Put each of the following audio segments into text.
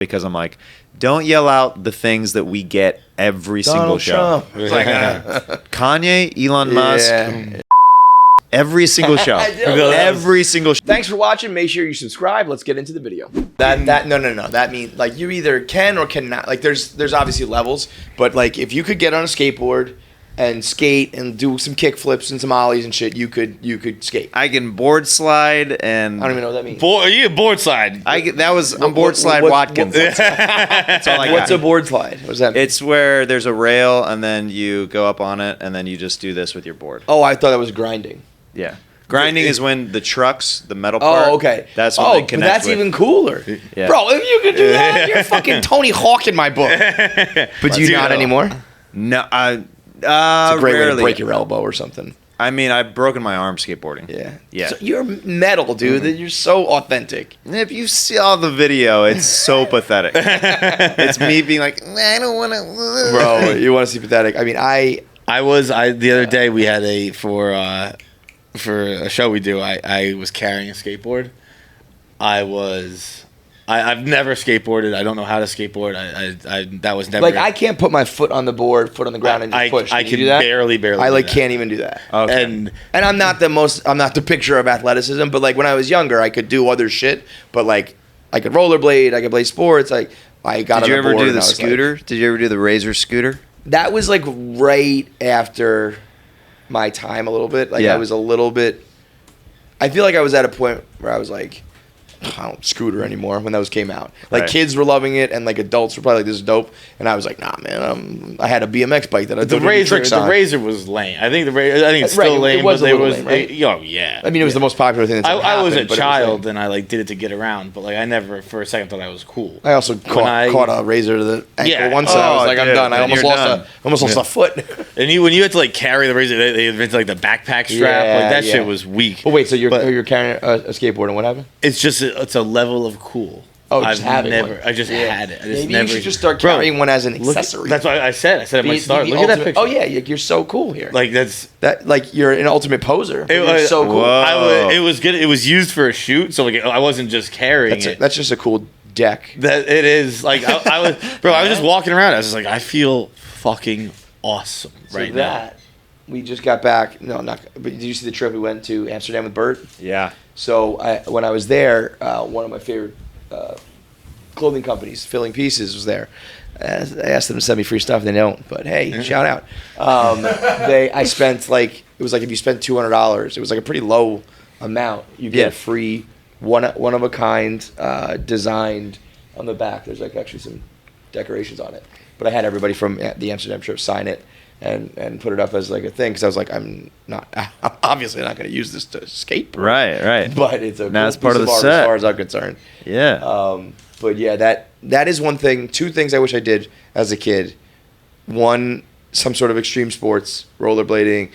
because I'm like, don't yell out the things that we get every single show. It's like Kanye, Elon Musk, every single show. Every single show. Thanks for watching. Make sure you subscribe. Let's get into the video. No. That means like you either can or cannot. Like there's obviously levels, but like if you could get on a skateboard and skate and do some kick flips and some ollies and shit, you could skate. I can board slide and I don't even know what that means. You board slide. I'm board slide Watkins. That's all I got. What's a board slide? What's that mean? It's where there's a rail and then you go up on it and then you just do this with your board. Oh, I thought that was grinding. Yeah. Grinding is when the trucks, the metal part. Oh, okay. That's when they connect. But that's with. Even cooler. Yeah. Bro, if you could do that, you're fucking Tony Hawk in my book. But do you not anymore? No, it's a great rarely. way to break your elbow or something. I mean, I've broken my arm skateboarding. Yeah. So you're metal, dude. You're so authentic. If you saw the video, it's so pathetic. It's me being like, I don't want to. Bro, you want to see pathetic? I mean, the other day we had for a show we do. I was carrying a skateboard. I've never skateboarded. I don't know how to skateboard. That was never. Like I can't put my foot on the board, foot on the ground, and just push. I can can do that? barely. I can't even do that. Okay. And I'm not the picture of athleticism, but like when I was younger, I could do other shit. But like I could rollerblade, I could play sports. Like I got. Did you ever do the scooter? Did you ever do the Razor scooter? That was like right after my time a little bit. Like I was a little bit. I feel like I was at a point where I was like, I don't scooter anymore when those came out. Like kids were loving it, and like adults were probably like, "This is dope." And I was like, "Nah, man." I had a BMX bike that I did tricks on. The Razor was lame. I think it's still lame. It was but a little lame, right? Oh yeah. I mean, it was the most popular thing. I was a child and I like did it to get around, but like I never for a second thought I was cool. I also caught a razor to the ankle once, and I was like, I'm done. I almost lost a foot. And when you had to like carry the razor, they invented like the backpack strap. Like that shit was weak. But wait, so you're carrying a skateboard, and what happened? It's just it's a level of cool. Oh, just having one. I just had it. Maybe you should just start carrying one as an accessory. That's what I said. I said it might start. Look at that picture. Oh yeah, you're so cool here. Like like you're an ultimate poser. You're so cool. It was good. It was used for a shoot, so like I wasn't just carrying it. That's just a cool deck. That it is. Like I was just walking around. I was just like, I feel fucking awesome right now. We just got back. No, not. But did you see the trip we went to Amsterdam with Bert? Yeah. So when I was there, one of my favorite clothing companies, Filling Pieces, was there. I asked them to send me free stuff. They don't, but hey, shout out. I spent it was like if you spent $200, it was like a pretty low amount. You get a free one of a kind designed on the back. There's like actually some decorations on it. But I had everybody from the Amsterdam trip sign it and put it up as like a thing because I was like, I'm obviously not going to use this to skate. Right. But it's a that's cool part of the art set as far as I'm concerned. Yeah. But yeah, that is one thing. Two things I wish I did as a kid. One, some sort of extreme sports, rollerblading,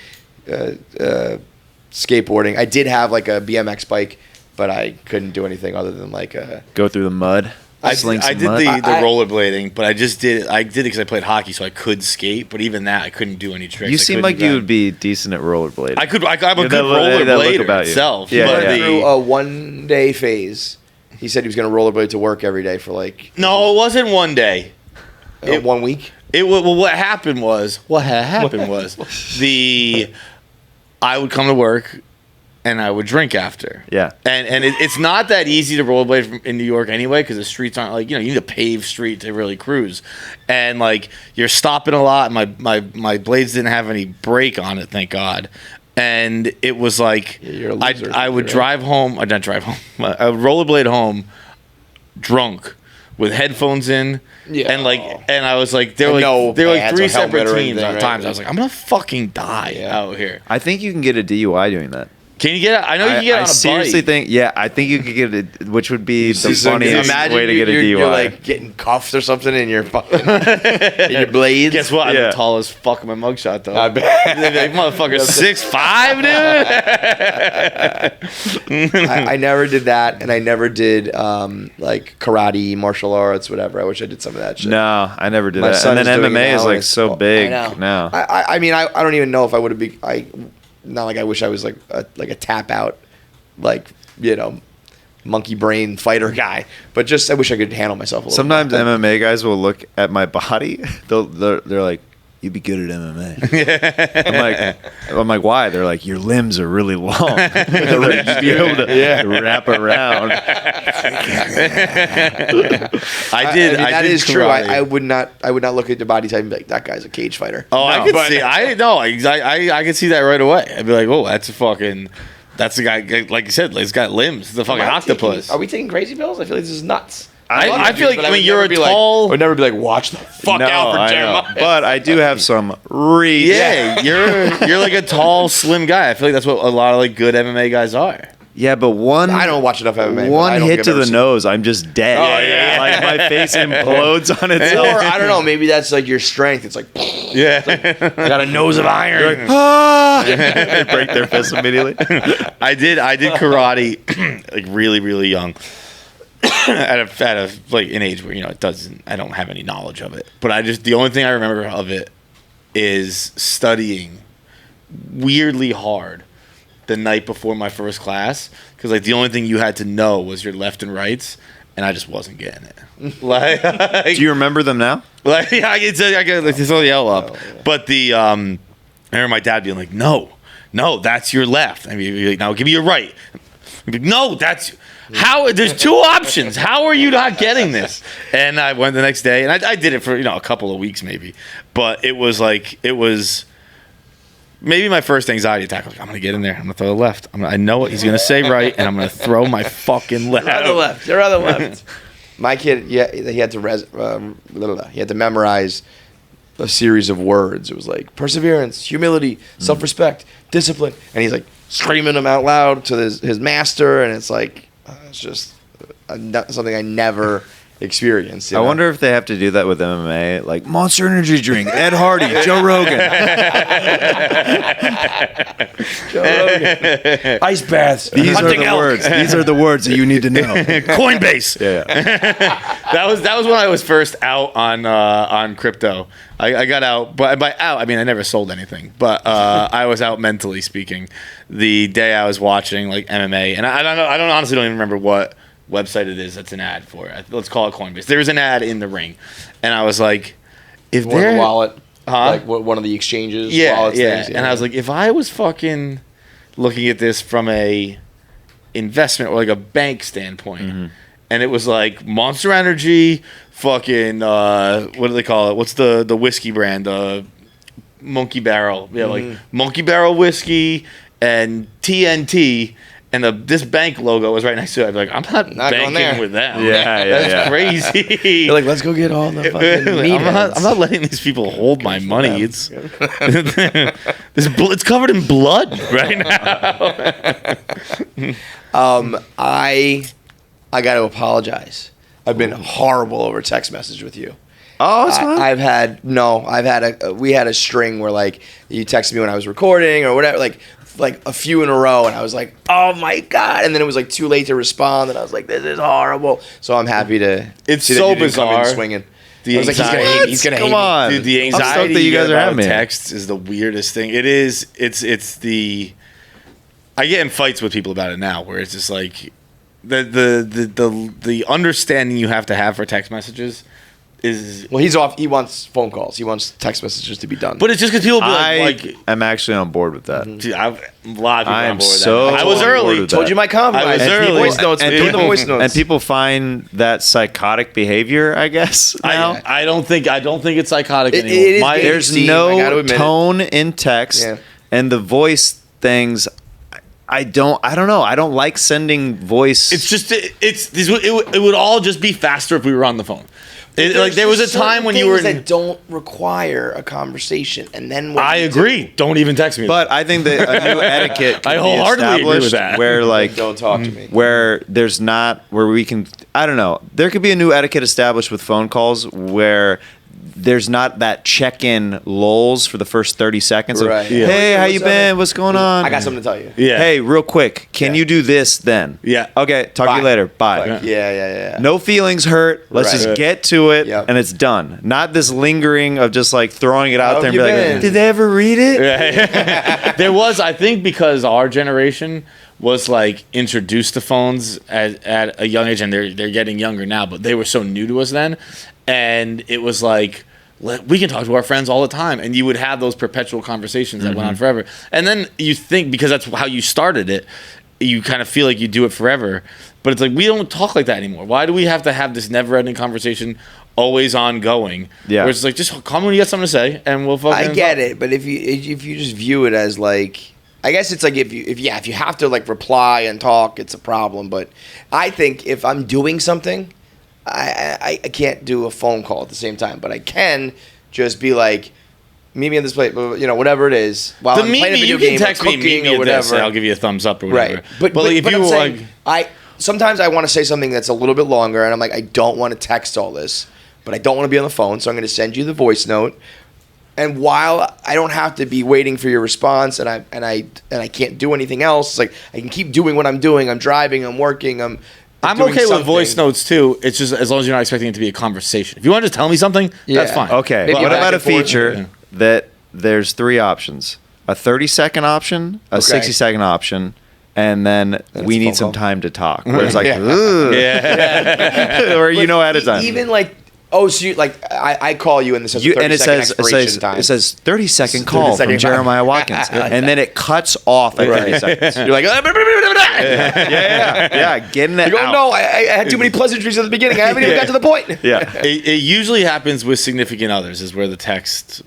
skateboarding. I did have like a BMX bike, but I couldn't do anything other than like go through the mud. I did the rollerblading, but I did it because I played hockey, so I could skate. But even that, I couldn't do any tricks. You seem like you would be decent at rollerblading. I'm a good rollerblader itself. Yeah, through a 1 day phase. He said he was going to rollerblade to work every day for like. No, it wasn't 1 day. 1 week. What happened was I would come to work. And I would drink after. Yeah. And it's not that easy to rollerblade in New York anyway because the streets aren't like, you need a paved street to really cruise. And like you're stopping a lot. My blades didn't have any brake on it, thank God. And it was like I would drive home. I didn't drive home. I would rollerblade home drunk with headphones in. Yeah. And I was like, there were like 3 separate times. I was like, I'm gonna fucking die out here. I think you can get a DUI doing that. Can you get? I know you can get on a bike. I seriously think, I think you could get it, which would be the funniest way to get a DUI. You're like getting cuffed or something in your fucking in your blades. Guess what? I'm the tallest fuck in my mugshot though. I bet. That motherfucker 6'5", dude. I never did that, and I never did like karate, martial arts, whatever. I wish I did some of that shit. No, I never did that. And then MMA is like so big now. I mean, I don't even know if I would have been. Not like I wish I was like a tap out, like monkey brain fighter guy. But just I wish I could handle myself a little. Sometimes bit. MMA guys will look at my body. They're like, "You'd be good at MMA." I'm like, why? They're like, your limbs are really long. You'd be able to wrap around. I did. That is true. karate. I would not look at the body type and be like, that guy's a cage fighter. Oh, I could see. I could see that right away. I'd be like, oh, that's the guy. Like you said, he's got limbs. The fucking octopus. Are we taking crazy pills? I feel like this is nuts. I feel like, I mean, you're a tall. I would never be like, watch the fuck out for Jeremiah. But I do have some reach. Yeah, you're like a tall, slim guy. I feel like that's what a lot of like good MMA guys are. Yeah, but I don't watch enough MMA. One hit to the nose, I'm just dead. Oh, yeah. Like my face implodes on itself. Or I don't know, maybe that's like your strength. It's like, Yeah, I got a nose of iron. They break their fists immediately. I did karate like really, really young. at a like an age where I don't have any knowledge of it, but the only thing I remember of it is studying weirdly hard the night before my first class, because like the only thing you had to know was your left and rights, and I just wasn't getting it. Like, do you remember them now? Like I can throw the L up, but I remember my dad being like, no, that's your left. I mean, like, now give me your right. I'd be like, no, that's. How? There's two options. How are you not getting this? And I went the next day, and I did it for a couple of weeks maybe, but it was maybe my first anxiety attack. Like, I'm gonna get in there. I'm gonna throw the left. I know what he's gonna say right, and I'm gonna throw my fucking left. Your other left. My kid, he had to memorize a series of words. It was like perseverance, humility, self-respect, discipline, and he's like screaming them out loud to his master, and it's like. It's just something I never experienced. I wonder if they have to do that with MMA, like Monster Energy Drink, Ed Hardy, Joe Rogan. Ice baths. These are the words. These are the words that you need to know. Coinbase. Yeah. That was when I was first out on crypto. I got out, but by out I mean I never sold anything, but I was out mentally speaking the day I was watching like MMA, and I honestly don't even remember what website it is that's an ad for it. Let's call it Coinbase. There was an ad in the ring, and I was like, if one of the wallet, huh? like one of the exchanges, wallets things, and I was like, if I was fucking looking at this from a investment or like a bank standpoint, and it was like Monster Energy, fucking what do they call it? What's the whiskey brand? Monkey Barrel. Yeah, like Monkey Barrel whiskey and TNT. And this bank logo was right next to it. I'd be like, I'm not banking with them. That's crazy. You're like, let's go get all the fucking I'm not letting these people hold my money. It's covered in blood right now. I got to apologize. I've been horrible over text message with you. Oh, it's fine. We had a string where like you texted me when I was recording or whatever, like a few in a row, and I was like, oh my God, and then it was like too late to respond, and I was like, this is horrible. So I'm happy to. It's see so that you didn't bizarre. come in swinging. The I was anxiety. like, he's gonna hate me. Come on, dude. The anxiety that you guys are having. Texts is the weirdest thing. It is. It's the. I get in fights with people about it now, where it's just like the understanding you have to have for text messages is. Well, he's off. He wants phone calls. He wants text messages to be done. But it's just because people be I'm actually on board with that. Dude, a lot of people I are am on board with so that. I was on board early. with Told that. you my compromise. I was early. Voice notes. Doing the voice notes. And people find that psychotic behavior, I guess. Now I don't think it's psychotic It anymore. is there's I gotta no admit it. tone in text, and the voice things. I don't know. I don't like sending voice. It's just it would all just be faster if we were on the phone. There was a time when you were that don't require a conversation, and then when I agree. Don't even text me. But I think that a new etiquette can I be wholeheartedly agree with established that. where like don't talk to me. where there's not where we can. I don't know. There could be a new etiquette established with phone calls where there's not that check-in lulls for the first 30 seconds of, Right. hey, how you What's up? been? What's going on? I got something to tell you. Yeah. Hey, real quick, can you do this then? Yeah. Okay, talk to Bye. you later. Bye. Like, yeah. No feelings hurt. Let's Right. just get to it, Yep. and it's done. Not this lingering of just like throwing it out How there and have be you like, been? did they ever read it? There was, I think, because our generation was like introduced to phones at a young age, and they're getting younger now, but they were so new to us then, and it was like, we can talk to our friends all the time, and you would have those perpetual conversations that went on forever. And then you think, because that's how you started it, you kind of feel like you do it forever, but it's like, we don't talk like that anymore. Why do we have to have this never-ending conversation, always ongoing? Yeah, where it's like, just come when you got something to say, and we'll fucking. I get it, but if you just view it as like, I guess it's like if you have to like reply and talk, it's a problem. But I think if I'm doing something, I can't do a phone call at the same time, but I can just be like, meet me in this place, whatever it is. While I'm playing a video game, text or cooking, me or whatever. I'll give you a thumbs up or whatever. Right, but if you I'm saying, like, sometimes I want to say something that's a little bit longer, and I'm like, I don't want to text all this, but I don't want to be on the phone, so I'm going to send you the voice note. And while I don't have to be waiting for your response, and I can't do anything else, it's like I can keep doing what I'm doing. I'm driving. I'm working. I'm okay with voice notes too. It's just as long as you're not expecting it to be a conversation. If you want to just tell me something, that's fine. Okay. What about a feature that there's 3 options? A 30-second option, a 60-second option, and then we need some time to talk. Where it's like, or at a time. Even like, so you, like I call you and this says 30-second expiration time. It says 30-second call from Jeremiah Watkins, and then it cuts off at 30 seconds. You're like, getting it you go, out. no, I had too many pleasantries at the beginning. I haven't even got to the point. Yeah, it usually happens with significant others, is where the text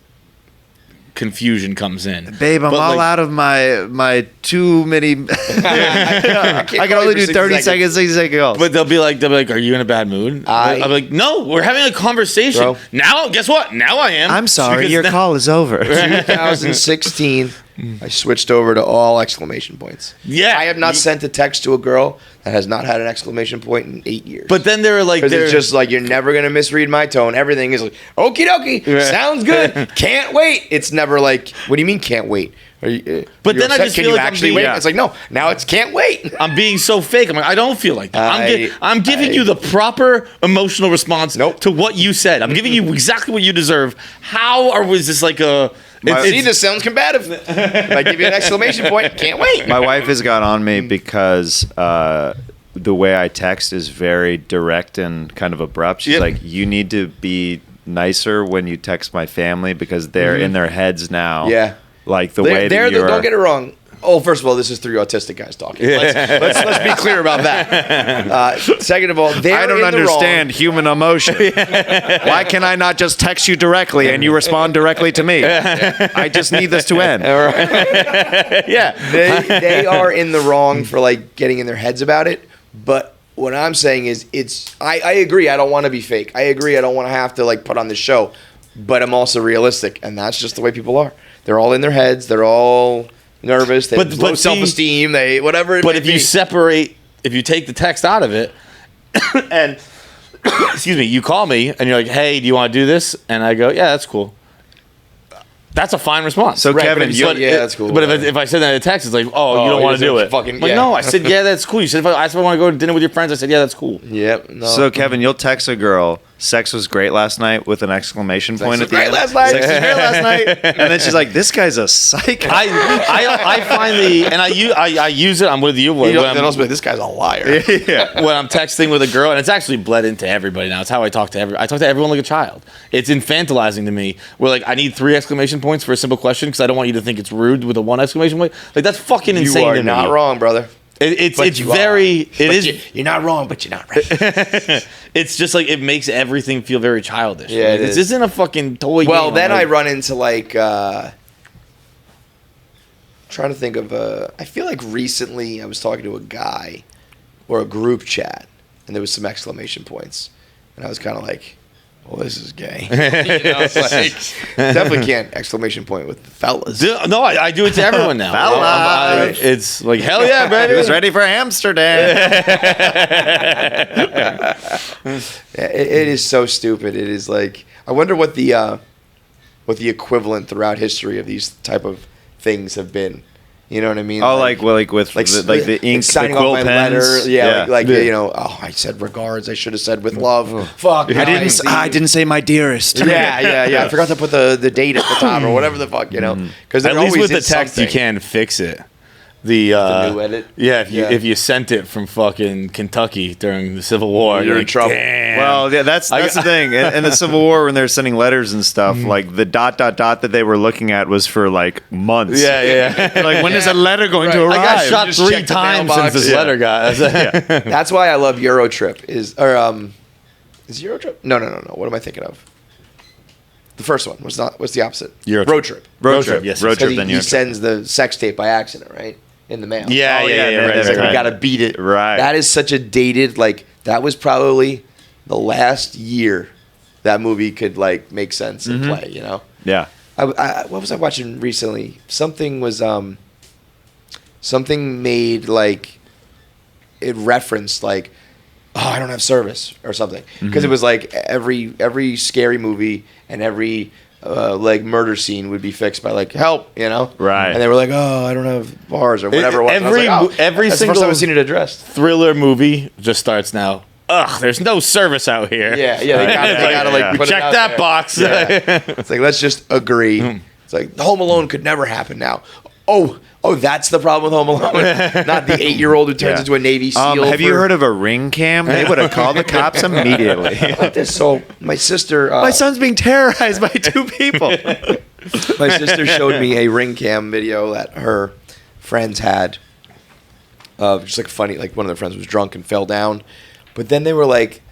confusion comes in. Babe, I'm all out of my too many. I can only do 30 seconds, 60 second calls. But they'll be like, are you in a bad mood? I'll be like, no, we're having a conversation. Bro. Now, guess what? Now I am. I'm sorry, your call is over. 2016, I switched over to all exclamation points. Yeah. I have not sent a text to a girl that has not had an exclamation point in 8 years. But then they're like, because it's just like, you're never going to misread my tone. Everything is like, okie dokie, sounds good, can't wait. It's never like, what do you mean can't wait? But then I just feel like actually wait? It's like, no, now it's can't wait. I'm being so fake. I'm like, I don't feel like that. I'm giving you the proper emotional response to what you said. I'm giving you exactly what you deserve. How was this like a... See, this sounds combative. If I give you an exclamation point, can't wait. My wife has got on me because the way I text is very direct and kind of abrupt. She's like, you need to be nicer when you text my family because they're in their heads now. Yeah. Like the way that you're... Don't get it wrong. Oh, first of all, this is 3 autistic guys talking. Let's be clear about that. Second of all, I don't understand human emotion. Why can I not just text you directly and you respond directly to me? I just need this to end. They are in the wrong for like getting in their heads about it. But what I'm saying is, I agree. I don't want to be fake. I agree. I don't want to have to like put on the show. But I'm also realistic, and that's just the way people are. They're all in their heads. They're all nervous. They have low self-esteem. They whatever. But if you take the text out of it, and excuse me, you call me and you're like, "Hey, do you want to do this?" And I go, "Yeah, that's cool." That's a fine response. So Kevin, that's cool. But if I send that in a text, it's like, oh, you don't want to do it. No, I said, yeah, that's cool. You said, if I want to go to dinner with your friends, I said, yeah, that's cool. Yep. No. So Kevin, you'll text a girl, "Sex was great last night" with an exclamation point at the end. Sex was great last night. And then she's like, "This guy's a psycho." I finally, and I use it. I'm with you. Then also, this guy's a liar. When I'm texting with a girl, and it's actually bled into everybody now. It's how I talk to everyone. I talk to everyone like a child. It's infantilizing to me. Where like I need 3 exclamation points for a simple question because I don't want you to think it's rude with a 1 exclamation point. Like that's fucking insane. You are not wrong, brother. You're not wrong, but you're not right. It's just like it makes everything feel very childish. Yeah, like, this isn't a fucking toy game. Well, then I run into like trying to think of I feel like recently I was talking to a guy or a group chat and there was some exclamation points and I was kind of like, well, this is gay. Definitely can't exclamation point with the fellas. No, I do it to everyone now. Fellas. It's like, hell yeah, baby. He was ready for Amsterdam. It is so stupid. It is like, I wonder what the equivalent throughout history of these type of things have been. You know what I mean? Oh, like the ink, signing the quill off my pens. letter. You know, I said regards. I should have said with love. Fuck. I didn't say my dearest. Yeah. I forgot to put the date at the top or whatever the fuck, you know. Because at least with the text, you can fix it. The new edit. Yeah, if you sent it from fucking Kentucky during the Civil War, you're in like, trouble. Damn. Well, yeah, that's the thing. In the Civil War, when they're sending letters and stuff, like the ... that they were looking at was for like months. Yeah. Like, when is a letter going to I arrive? got shot Just 3 check the times mailbox. since this letter got. That's why I love Eurotrip. Is Eurotrip? No. What am I thinking of? The first one was not. What's the opposite? Road Trip. Road trip. Yes. Road trip. He, Then he sends the sex tape by accident, right? In the mail. Yeah. It's like, right. we got to beat it. Right. That is such a dated, like, that was probably the last year that movie could, like, make sense and play, you know? Yeah. What was I watching recently? Something was, something made, like, it referenced, like, oh, I don't have service or something. Because it was, like, every scary movie and every like murder scene would be fixed by like help, you know, right? And they were like, "Oh, I don't have bars or whatever." Every that's single the first time I've seen it addressed. thriller movie just starts now. Ugh, there's no service out here. Yeah, they gotta like put it check out that there. box. Yeah. It's like, let's just agree. It's like Home Alone could never happen now. Oh, that's the problem with Home Alone. Not the 8-year-old who turns into a Navy SEAL. Have you heard of a ring cam? They would have called the cops immediately. So my sister, my son's being terrorized by 2 people. My sister showed me a ring cam video that her friends had of just like funny, like one of their friends was drunk and fell down, but then they were like,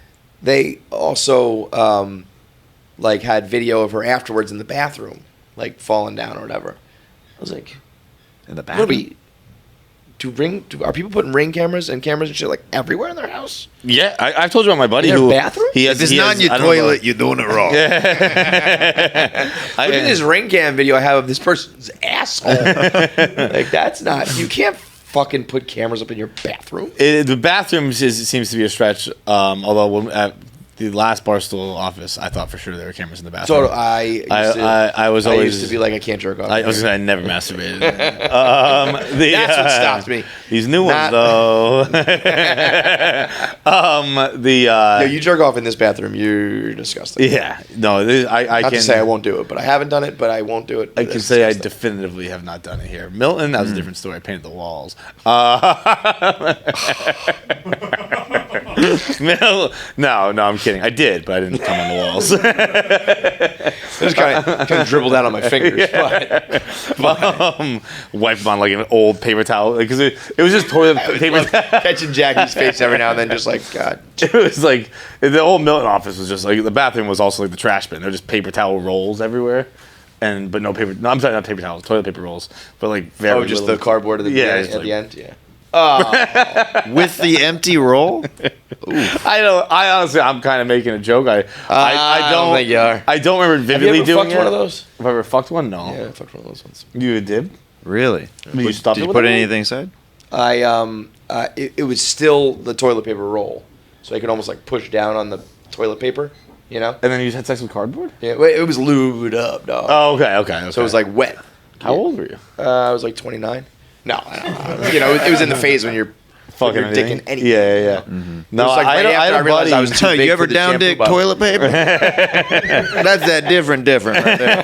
they also like had video of her afterwards in the bathroom, like falling down or whatever. I was like, In the bathroom? Are people putting ring cameras and shit like everywhere in their house? Yeah, I've told you about my buddy In their who bathroom? If it's not in your toilet, you're doing it wrong. Look at this ring cam video I have of this person's asshole. Like, that's not. You can't fucking put cameras up in your bathroom. The bathroom seems to be a stretch. Although at the last Barstool office, I thought for sure there were cameras in the bathroom. So I used to be like, I can't jerk off. I was gonna say I never masturbated. That's what stopped me. These new ones though. No, you jerk off in this bathroom. You're disgusting. Yeah, no, I Not can to say I won't do it, but I haven't done it, but I won't do it. I can say I definitively have not done it here. Milton, that was a different story. I painted the walls. No, I'm kidding. I did, but I didn't come on the walls. I just kind of dribbled out on my fingers. Wipe them on like an old paper towel because it was just toilet paper. Catching Jackie's face every now and then, just like, God. It was like the old Milton office was just like the bathroom was also like the trash bin. There were just paper towel rolls everywhere, but no paper. No, I'm sorry, not paper towels, toilet paper rolls, but like very. Oh, just the cardboard at the end. Yeah. With the empty roll? I honestly, I'm kind of making a joke. I don't think you are. I don't remember vividly Have you ever doing fucked one of those? Have I ever fucked one? No. Yeah, I fucked one of those ones. You did? Really? Did you stop Did it you with put that? anything inside? It was still the toilet paper roll, so I could almost like push down on the toilet paper, you know? And then you just had sex with cardboard? Yeah, it was lubed up, dog. Oh, okay. So it was like wet. How old were you? I was like 29. No, I don't know. You know, it was in the phase when you're Fucking you're dicking anything. Yeah. Mm-hmm. No, It was like I after I realized I was too big You ever for the down shampoo dick bottle. toilet paper? That's that different right there.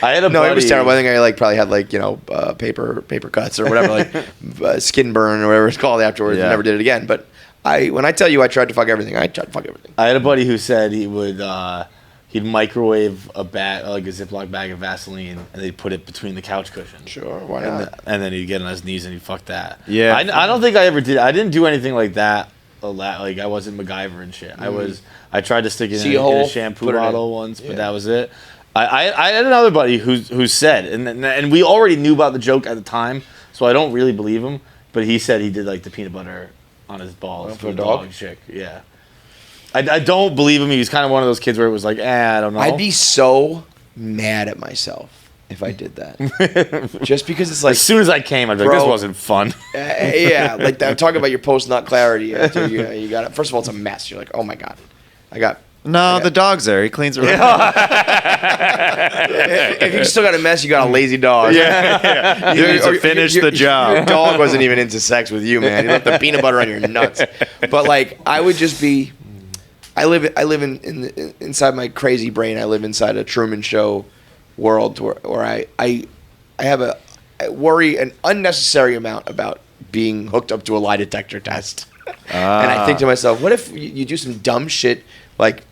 I had a No, buddy. it was terrible. I think I like probably had like, you know, paper cuts or whatever, like skin burn or whatever it's called afterwards. Yeah. I never did it again. But when I tell you I tried to fuck everything, I tried to fuck everything. I had a buddy who said he would he'd microwave a bag, like a Ziploc bag of Vaseline, and they'd put it between the couch cushions. Sure, why not? And then he'd get on his knees and he'd fuck that. Yeah. I don't think I ever did. I didn't do anything like that. Like I wasn't MacGyver and shit. I tried to stick it in a shampoo bottle once, but that was it. I had another buddy who said, and we already knew about the joke at the time, so I don't really believe him. But he said he did like the peanut butter on his balls for a dog chick. Yeah. I don't believe him. He was kind of one of those kids where it was like, I don't know. I'd be so mad at myself if I did that. Just because it's like, as soon as I came, I'd be like, this wasn't fun. Yeah, like that. Talking about your post nut clarity. After you got it. First of all, it's a mess. You're like, oh my God, The dog's there. He cleans it. If you still got a mess, you got a lazy dog. Yeah. You need to finish the job. Your dog wasn't even into sex with you, man. He left the peanut butter on your nuts. But like, I would just be. I live inside my crazy brain. I live inside a Truman Show world where I have worry an unnecessary amount about being hooked up to a lie detector test. And I think to myself, what if you do some dumb shit like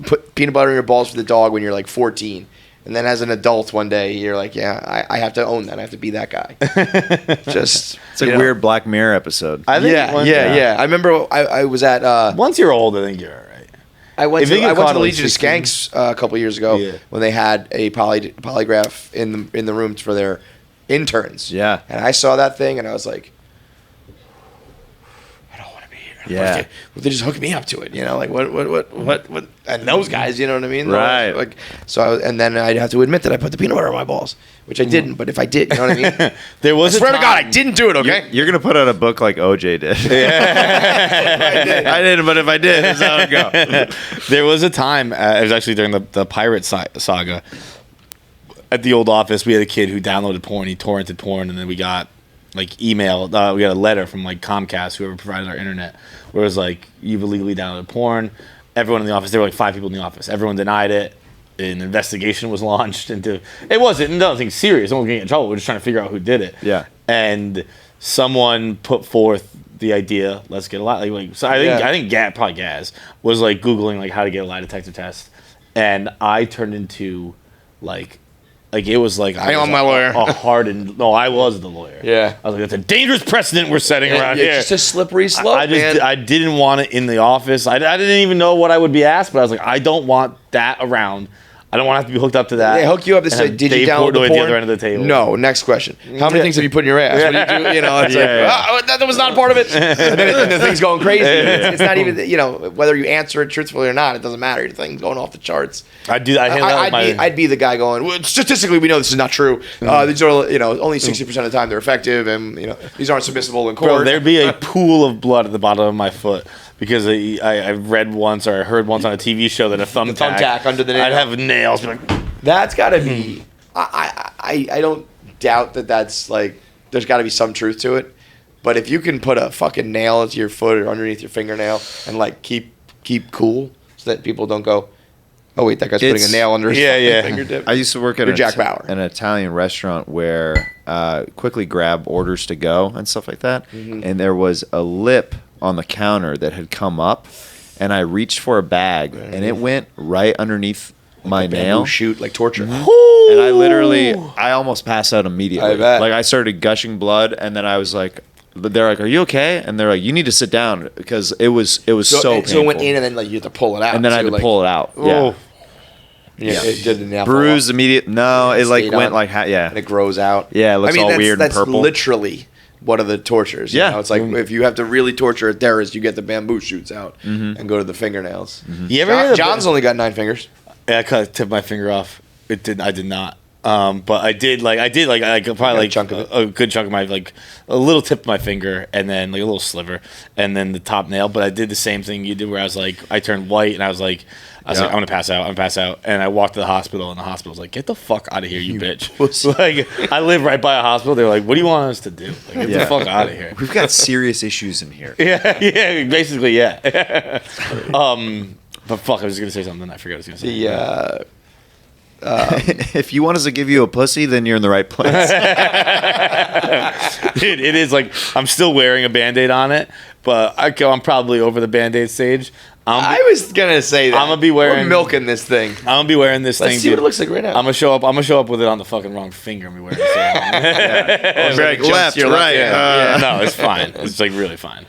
put peanut butter in your balls for the dog when you're like 14, and then as an adult one day you're like, yeah, I have to own that. I have to be that guy. Just it's a weird Black Mirror episode. I think yeah. I remember I was at once you're old, I think you're all right. I went to the Legion of Skanks a couple years ago when they had a polygraph in the rooms for their interns. Yeah, and I saw that thing and I was like, yeah, what they just hook me up to it, like what? And those guys, you know what I mean? Right. Like, so, and then I'd have to admit that I put the peanut butter on my balls, which I didn't. But if I did, you know what I mean? There was. I swear to God, I didn't do it. Okay. You're gonna put out a book like OJ did. Yeah. I didn't, but if I did, that's how it go. There was a time. It was actually during the pirate saga. At the old office, we had a kid who downloaded porn. He torrented porn, and then we got like email. We got a letter from like Comcast, whoever provided our internet, where it was like, you've illegally downloaded porn. Everyone in the office, there were like 5 people in the office. Everyone denied it. An investigation was launched into. It wasn't nothing serious. No one was getting in trouble. We're just trying to figure out who did it. Yeah. And someone put forth the idea. Let's get a lie. So I think probably Gaz was like Googling like how to get a lie detector test, and I turned into like it was like I'm my lawyer. I was the lawyer. Yeah. I was like, that's a dangerous precedent we're setting around here. It's just a slippery slope, man. I didn't want it in the office. I didn't even know what I would be asked, but I was like, I don't want that around. I don't want to have to be hooked up to that. They hook you up. They say, did you download the porn? At the other end of the table. No. Next question. How many things have you put in your ass? What do you do? It's that was not part of it. And then the thing's going crazy. It's not even, whether you answer it truthfully or not, it doesn't matter. Your thing's going off the charts. I'd be the guy going, well, statistically, we know this is not true. These are, only 60% of the time they're effective, and, these aren't submissible in court. Bro, there'd be a pool of blood at the bottom of my foot. Because I read once or I heard once on a TV show that a thumbtack under the nail. I'd have nails. Like, that's got to be. I don't doubt that's like. There's got to be some truth to it, but if you can put a fucking nail into your foot or underneath your fingernail and like keep cool so that people don't go, oh wait, that guy's putting a nail under his fingertip. I used to work at Jack Bauer, an Italian restaurant where quickly grab orders to go and stuff like that, and there was a lip on the counter that had come up, and I reached for a bag, and it went right underneath my nail. Shoot, like torture. And I almost passed out immediately. I bet. Like I started gushing blood, and then I was like, they're like, "Are you okay?" And they're like, "You need to sit down," because it was so painful. So it went in, and then like you had to pull it out. And then I had to pull it out. Yeah. It did the nail. Bruise immediate. No, it like went like and it grows out. Yeah, it looks all weird and purple. That's literally one of the tortures. It's like if you have to really torture it, you get the bamboo shoots out and go to the fingernails. You ever John's only got 9 fingers. Yeah, I tipped my finger off. I did not. But I did probably like a good chunk of my like a little tip of my finger and then like a little sliver and then the top nail. But I did the same thing you did where I was like I turned white and I was like I'm gonna pass out. And I walked to the hospital and the hospital was like, get the fuck out of here, you bitch. Like I live right by a hospital. They were like, what do you want us to do? Like, get the fuck out of here. We've got serious issues in here. Basically. But fuck, I was just gonna say something. I forgot what I was gonna say. If you want us to give you a pussy, then you're in the right place. Dude, it is like I'm still wearing a Band-Aid on it, but I'm probably over the Band-Aid stage. I was gonna say that. I'm gonna be wearing. We're milking this thing. I'm gonna be wearing this thing. Let's see what it looks like right now. I'm gonna show up with it on the fucking wrong finger. I'm wearing this. Like left, right. No, it's fine. It's like really fine.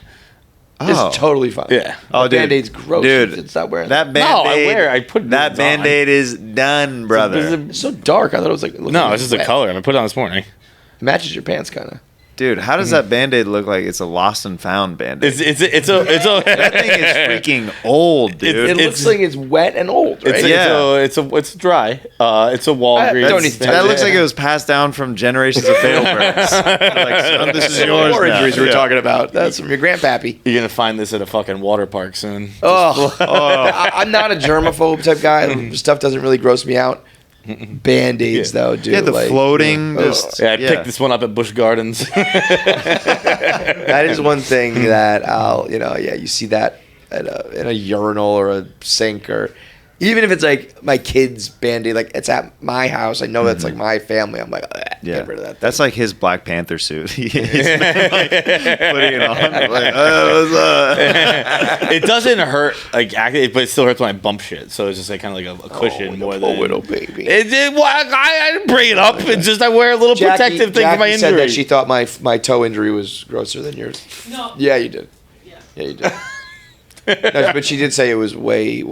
It's totally fine. Yeah. Oh, Band-Aid's gross. Dude, stop wearing that Band-Aid. I put that Band-Aid is done, brother. It's so dark. I thought it was like. No, it's just a color. I put it on this morning. It matches your pants, kind of. Dude, how does that Band-Aid look like it's a lost and found Band-Aid? It's a that thing is freaking old, dude. It looks like it's wet and old, right? It's dry. It's a Walgreens. That looks like it was passed down from generations of Feitelbergs. Like, son, this is yours. War injuries we were talking about. That's from your grandpappy. You're gonna find this at a fucking water park soon. I'm not a germaphobe type guy. Stuff doesn't really gross me out. Band-Aids though, dude. Yeah, the floating. I picked this one up at Busch Gardens. That is one thing that you see that in a urinal or a sink or Even if it's like my kids' band-aid, like it's at my house, I know that's like my family. I'm like, get rid of that thing. That's like his Black Panther suit. He's been, like, putting it on. Like, what's up? It doesn't hurt, like, but it still hurts when I bump shit. So it's just like kind of like a cushion more than. Little baby. I didn't bring it up. It's just I wear a little protective thing for my injury. Said that she thought my toe injury was grosser than yours. No. Yeah, you did. Yeah, you did. No, but she did say it was way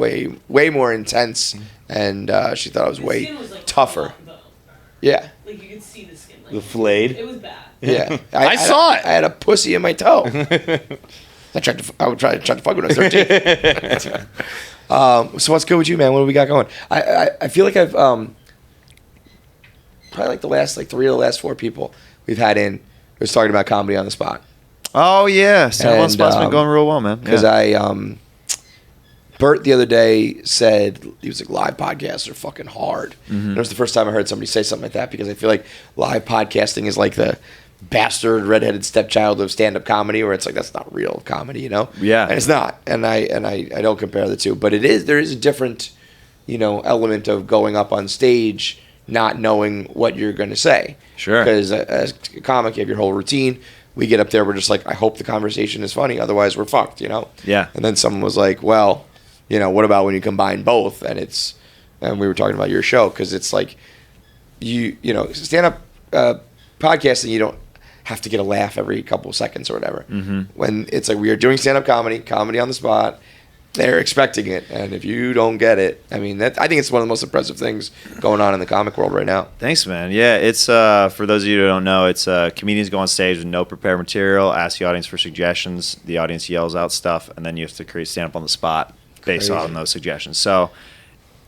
more intense, and she thought it was way like tougher. Yeah. Like you could see the skin. Like, The flayed. It was bad. Yeah. I saw it. I had a pussy in my toe. I would try to fuck when I was 13. So what's good with you, man? What do we got going? I feel like I've probably like the last 3 of the last 4 people we've had in was talking about comedy on the spot. Oh yeah, Stand on Spot's been going real well, man. Because Bert the other day said he was like live podcasts are fucking hard. And it was the first time I heard somebody say something like that because I feel like live podcasting is like the bastard redheaded stepchild of stand-up comedy, where it's like that's not real comedy, you know? Yeah, and it's not. And I don't compare the two, but it is. There is a different, element of going up on stage not knowing what you're going to say. Sure. Because as a comic, you have your whole routine. We get up there, we're just like, I hope the conversation is funny, otherwise we're fucked, Yeah. And then someone was like, well, what about when you combine both? And we were talking about your show, because it's like, stand-up podcasting, you don't have to get a laugh every couple of seconds or whatever. When it's like we are doing stand-up comedy on the spot, they're expecting it, and if you don't get it, I mean, I think it's one of the most impressive things going on in the comic world right now. Thanks, man. Yeah, it's for those of you who don't know, it's comedians go on stage with no prepared material, ask the audience for suggestions, the audience yells out stuff, and then you have to create stand-up on the spot based on those suggestions. So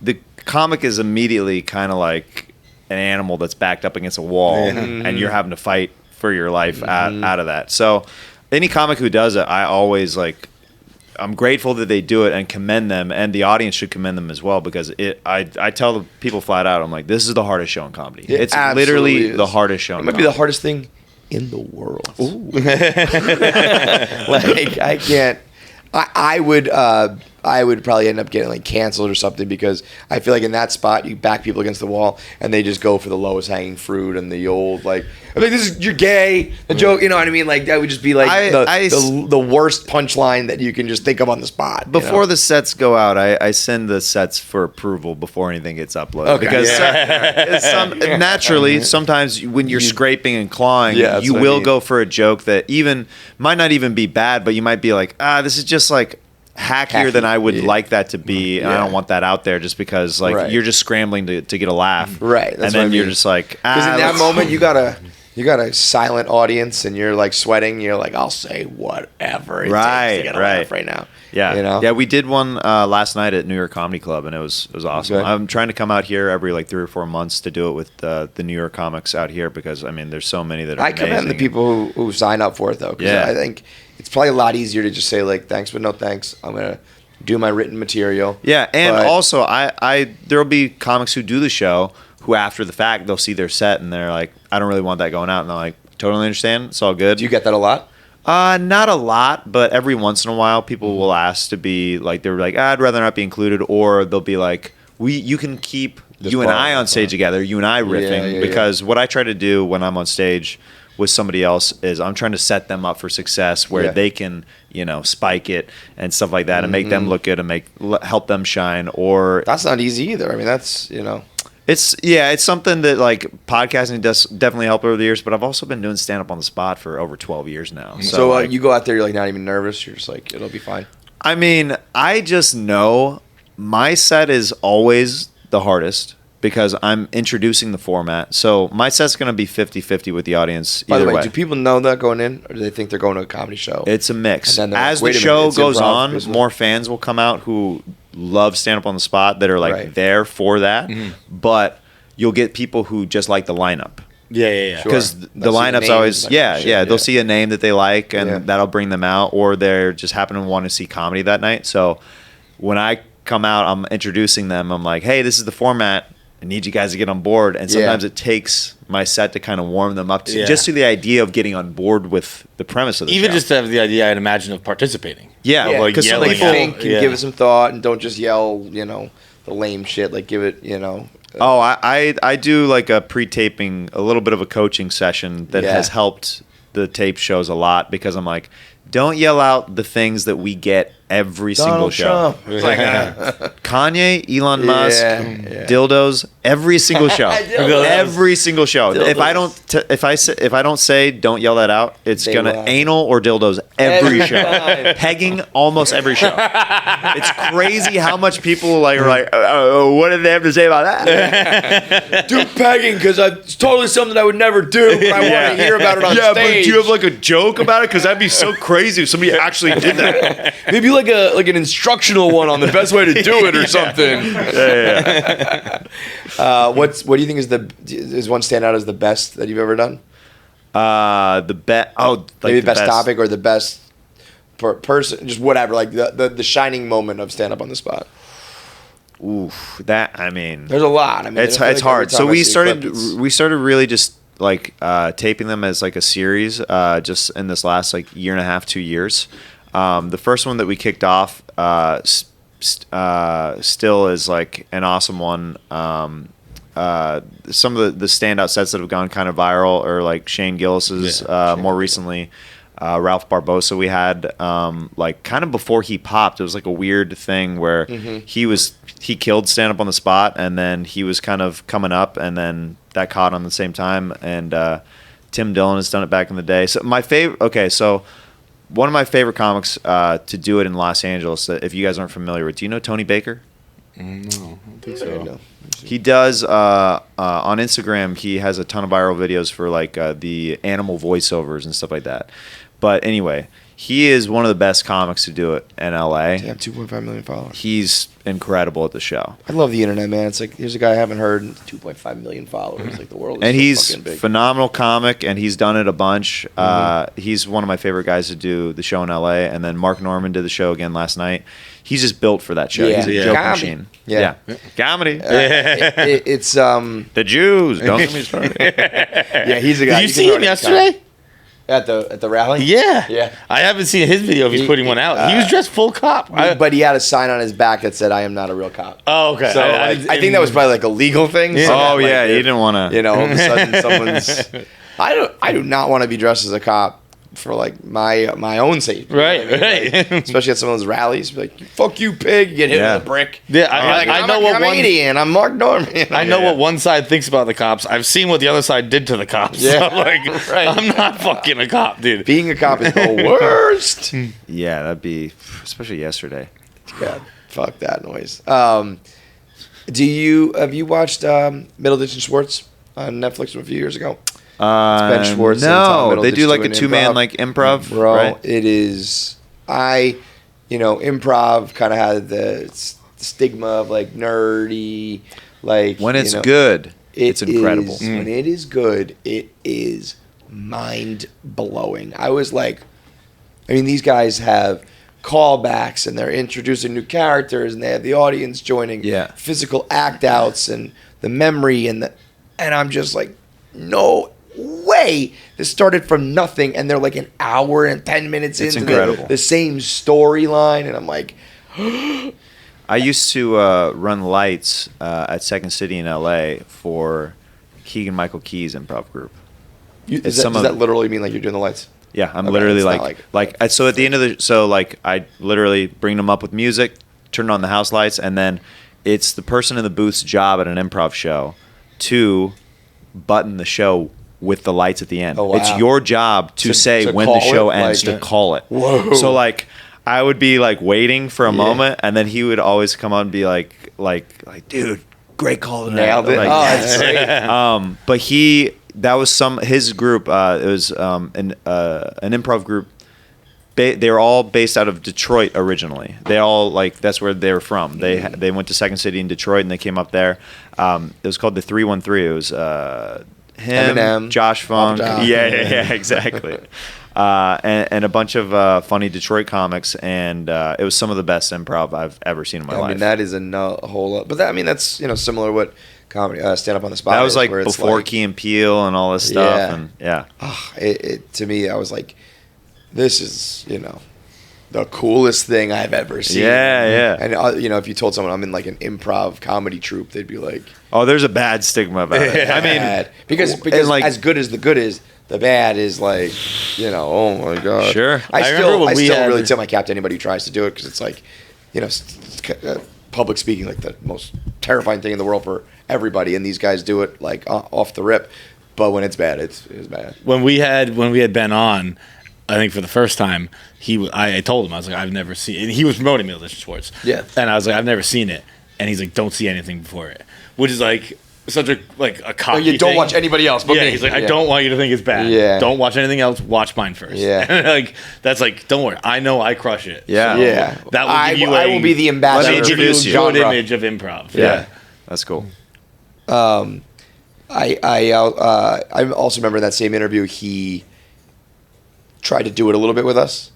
the comic is immediately kind of like an animal that's backed up against a wall, and you're having to fight for your life out of that. So any comic who does it, I always I'm grateful that they do it and commend them, and the audience should commend them as well, because I tell the people flat out, I'm like, this is the hardest show in comedy. It's literally the hardest show. It might be the hardest thing in the world. I can't. I would probably end up getting canceled or something, because I feel like in that spot you back people against the wall and they just go for the lowest hanging fruit and the old you're gay, the joke, you know what I mean? That would just be the worst punchline that you can just think of on the spot. Before the sets go out, I send the sets for approval before anything gets uploaded. Okay. Because naturally, sometimes when you're scraping and clawing, you will go for a joke that might not even be bad, but you might be like, this is just hackier than I would like that to be, and I don't want that out there just because you're just scrambling to get a laugh, right? That's and then you're just like, because in that moment you got a silent audience and you're sweating. You're like, I'll say whatever it takes to get a laugh right now. Yeah, yeah. We did one last night at New York Comedy Club, and it was awesome. Okay. I'm trying to come out here every 3 or 4 months to do it with the New York comics out here, because there's so many that are. I commend the people who sign up for it though, because I think it's probably a lot easier to just say thanks but no thanks. I'm gonna do my written material. Yeah, and also there'll be comics who do the show who after the fact they'll see their set and they're like, I don't really want that going out, and they're like, totally understand, it's all good. Do you get that a lot? Not a lot, but every once in a while people will ask to be they're like, I'd rather not be included, or they'll be like, you can keep you and I on stage together, you and I riffing, because what I try to do when I'm on stage with somebody else is I'm trying to set them up for success where they can, spike it and stuff like that, and make them look good and help them shine. Or that's not easy either. I mean, that's It's something that podcasting does definitely help over the years, but I've also been doing stand up on the spot for over 12 years now. So you go out there, you're not even nervous. You're just it'll be fine. I mean, I just know my set is always the hardest because I'm introducing the format. So my set's going to be 50-50 with the audience. By the way, do people know that going in, or do they think they're going to a comedy show? It's a mix. As the show goes on, more fans will come out who love stand up on the spot that are there for that, but you'll get people who just like the lineup. Yeah. Because the lineup's always they'll see a name that they like, and that'll bring them out, or they're just happen to want to see comedy that night. So when I come out, I'm introducing them. I'm like, hey, this is the format. I need you guys to get on board. And sometimes it takes my set to kind of warm them up to just to the idea of getting on board with the premise of the show. Even just to have the idea, I'd imagine, of participating. Yeah, Yeah, like because yelling people out. think and give it some thought and don't just yell, the lame shit. Like give it, Oh, I do like a pre-taping, a little bit of a coaching session that has helped the tape shows a lot, because I'm like, don't yell out the things that we get every single show. It's like, Kanye, Elon Musk, dildos, every single show. Every single show. Dildos. If I don't say don't yell that out, it's They gonna will. anal or dildos every Every show. time. Pegging almost every show. It's crazy how much people are like, what did they have to say about that? do pegging because it's totally something I would never do, but I want to hear about it on Yeah, but stage. do you have like a joke about it? Because that'd be so crazy if somebody actually did that. Maybe like an instructional one on the best way to do it or something. What do you think is one standout as the best that you've ever done? Maybe the best topic or the best person, just whatever, like the shining moment of stand up on the spot. Oof, that, I mean, There's a lot. I mean, it's I feel like hard. every time So I we see a clip, we started really just like taping them as like a series just in this last like year and a half, 2 years. The first one that we kicked off still is like an awesome one. Some of the standout sets that have gone kind of viral are like Shane Gillis's more recently. Ralph Barbosa we had like kind of before he popped. It was like a weird thing where he killed stand up on the spot, and then he was kind of coming up, and then that caught on the same time. And Tim Dillon has done it back in the day. So one of my favorite comics to do it in Los Angeles, if you guys aren't familiar with, do you know Tony Baker? No, I don't think so. No. He does on Instagram. He has a ton of viral videos for like the animal voiceovers and stuff like that. But anyway, he is one of the best comics to do it in LA. Damn, 2.5 million followers. He's incredible at the show. I love the internet, man. It's like, here's a guy I haven't heard, 2.5 million followers. Like the world is And so he's fucking big. phenomenal comic, and he's done it a bunch. He's one of my favorite guys to do the show in LA. And then Mark Norman did the show again last night. He's just built for that show. Yeah. He's a Yeah. joke Comedy. machine. Yeah. Comedy. It's The Jews. Don't get me started. yeah, he's a guy. Did you see him yesterday? At the rally? Yeah. Yeah. I haven't seen his video if he's putting one out. He was dressed full cop. But he had a sign on his back that said, "I am not a real cop." Oh, okay. So I think that was probably like a legal thing. Yeah. So that, Oh, like, yeah. if, You didn't want to. all of a sudden someone's. I do not want to be dressed as a cop for like my own safety. Right, You know what I mean? right. Like, especially at some of those rallies, be like, "Fuck you, pig!" You get hit Yeah. with a brick. Yeah, I I know what I'm one. 80 and I'm Mark Norman. I know what one side thinks about the cops. I've seen what the other side did to the cops. Yeah. So, like, Right. I'm not fucking a cop, dude. Being a cop is the worst. Yeah, that'd be, especially yesterday. God, fuck that noise. Have you watched Middleditch and Schwartz on Netflix from a few years ago? Ben Schwartz and Tom No, they Middleditch do like a doing two-man improv. like improv, Bro, right? it is. Improv kind of had the stigma of like nerdy, like When it's good, it's it incredible. is- When it is good, it is mind blowing. I was like, these guys have callbacks and they're introducing new characters and they have the audience joining physical act outs and the memory and I'm just like, no way. This started from nothing and they're like an hour and 10 minutes It's into incredible. the same storyline, and I'm like, I used to run lights at Second City in LA for Keegan Michael Key's improv group. does that literally mean like you're doing the lights? Yeah, I'm Okay, literally it's not so at the end of I literally bring them up with music, turn on the house lights, and then it's the person in the booth's job at an improv show to button the show with the lights at the end. Oh, wow. It's your job to say to when the call show it, ends, like- to call it. Whoa. So like I would be like waiting for a moment, and then he would always come on and be like, dude, great call tonight. Nailed it. Like, Oh, that's great. but that was his group. It was an improv group. They were all based out of Detroit originally. They all that's where they were from. They went to Second City in Detroit and they came up there. It was called the 313. It was him, Eminem, Josh Funk, Papa John. yeah, exactly. And a bunch of funny Detroit comics, and it was some of the best improv I've ever seen in my life. That is a whole lot. But that's similar to what comedy, stand up on the spot. That was like where it's before like, Key and Peele and all this stuff. Yeah. And yeah. To me, I was like, this is, the coolest thing I've ever seen. Yeah. And if you told someone I'm in like an improv comedy troupe, they'd be like, oh, there's a bad stigma about it. I mean, because like, as good as the good is, the bad is like, oh my god. Sure. I still really tip my cap to anybody who tries to do it, because it's like, public speaking, like the most terrifying thing in the world for everybody, and these guys do it like off the rip. But when it's bad, it's bad. When we had Ben on, I think for the first time, I told him, I was like, I've never seen, and he was promoting Middleditch and Schwartz. Yeah. And I was like, I've never seen it, and he's like, don't see anything before it, which is like such a cocky you don't thing. watch anybody else. But yeah, he's like, I don't want you to think it's bad. Yeah. Don't watch anything else. Watch mine first. Yeah. And like that's like, don't worry, I know I crush it. Yeah. So Yeah. That will give you I will be the ambassador. That'll give you a Introduce you. good Genre. image of improv. yeah. That's cool. I also remember in that same interview, he tried to do it a little bit with us.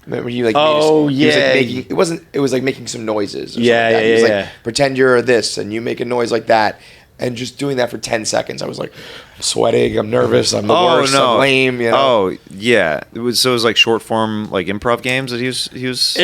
Remember he like Oh, he was, like, yeah. it was like making some noises. Or Yeah, something like that. yeah, He was yeah. like, pretend you're this, and you make a noise like that, and just doing that for 10 seconds. I was like, I'm sweating, I'm nervous, I'm the worst, I'm lame. Oh yeah. It was like short form like improv games that he was. It was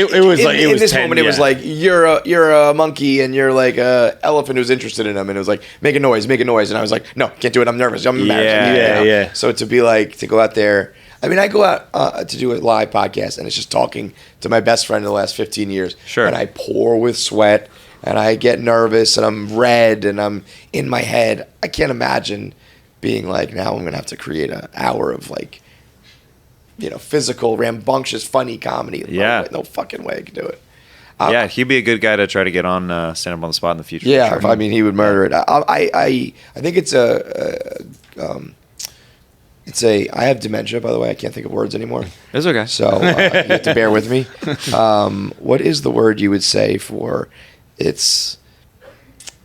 like it in was this 10, moment. It was like you're a monkey and you're like a elephant who's interested in him, and it was like make a noise, and I was like, no, can't do it. I'm nervous. I'm embarrassed. Yeah. So to go out there. I mean, I go out to do a live podcast, and it's just talking to my best friend in the last 15 years. Sure. And I pour with sweat, and I get nervous, and I'm red, and I'm in my head. I can't imagine being like, now I'm going to have to create an hour of like, physical, rambunctious, funny comedy. Yeah. No fucking way I could do it. Yeah, he'd be a good guy to try to get on stand up on the spot in the future. Yeah, for sure. he would murder it. I think it's I have dementia, by the way. I can't think of words anymore. It's okay. So you have to bear with me. What is the word you would say for it's?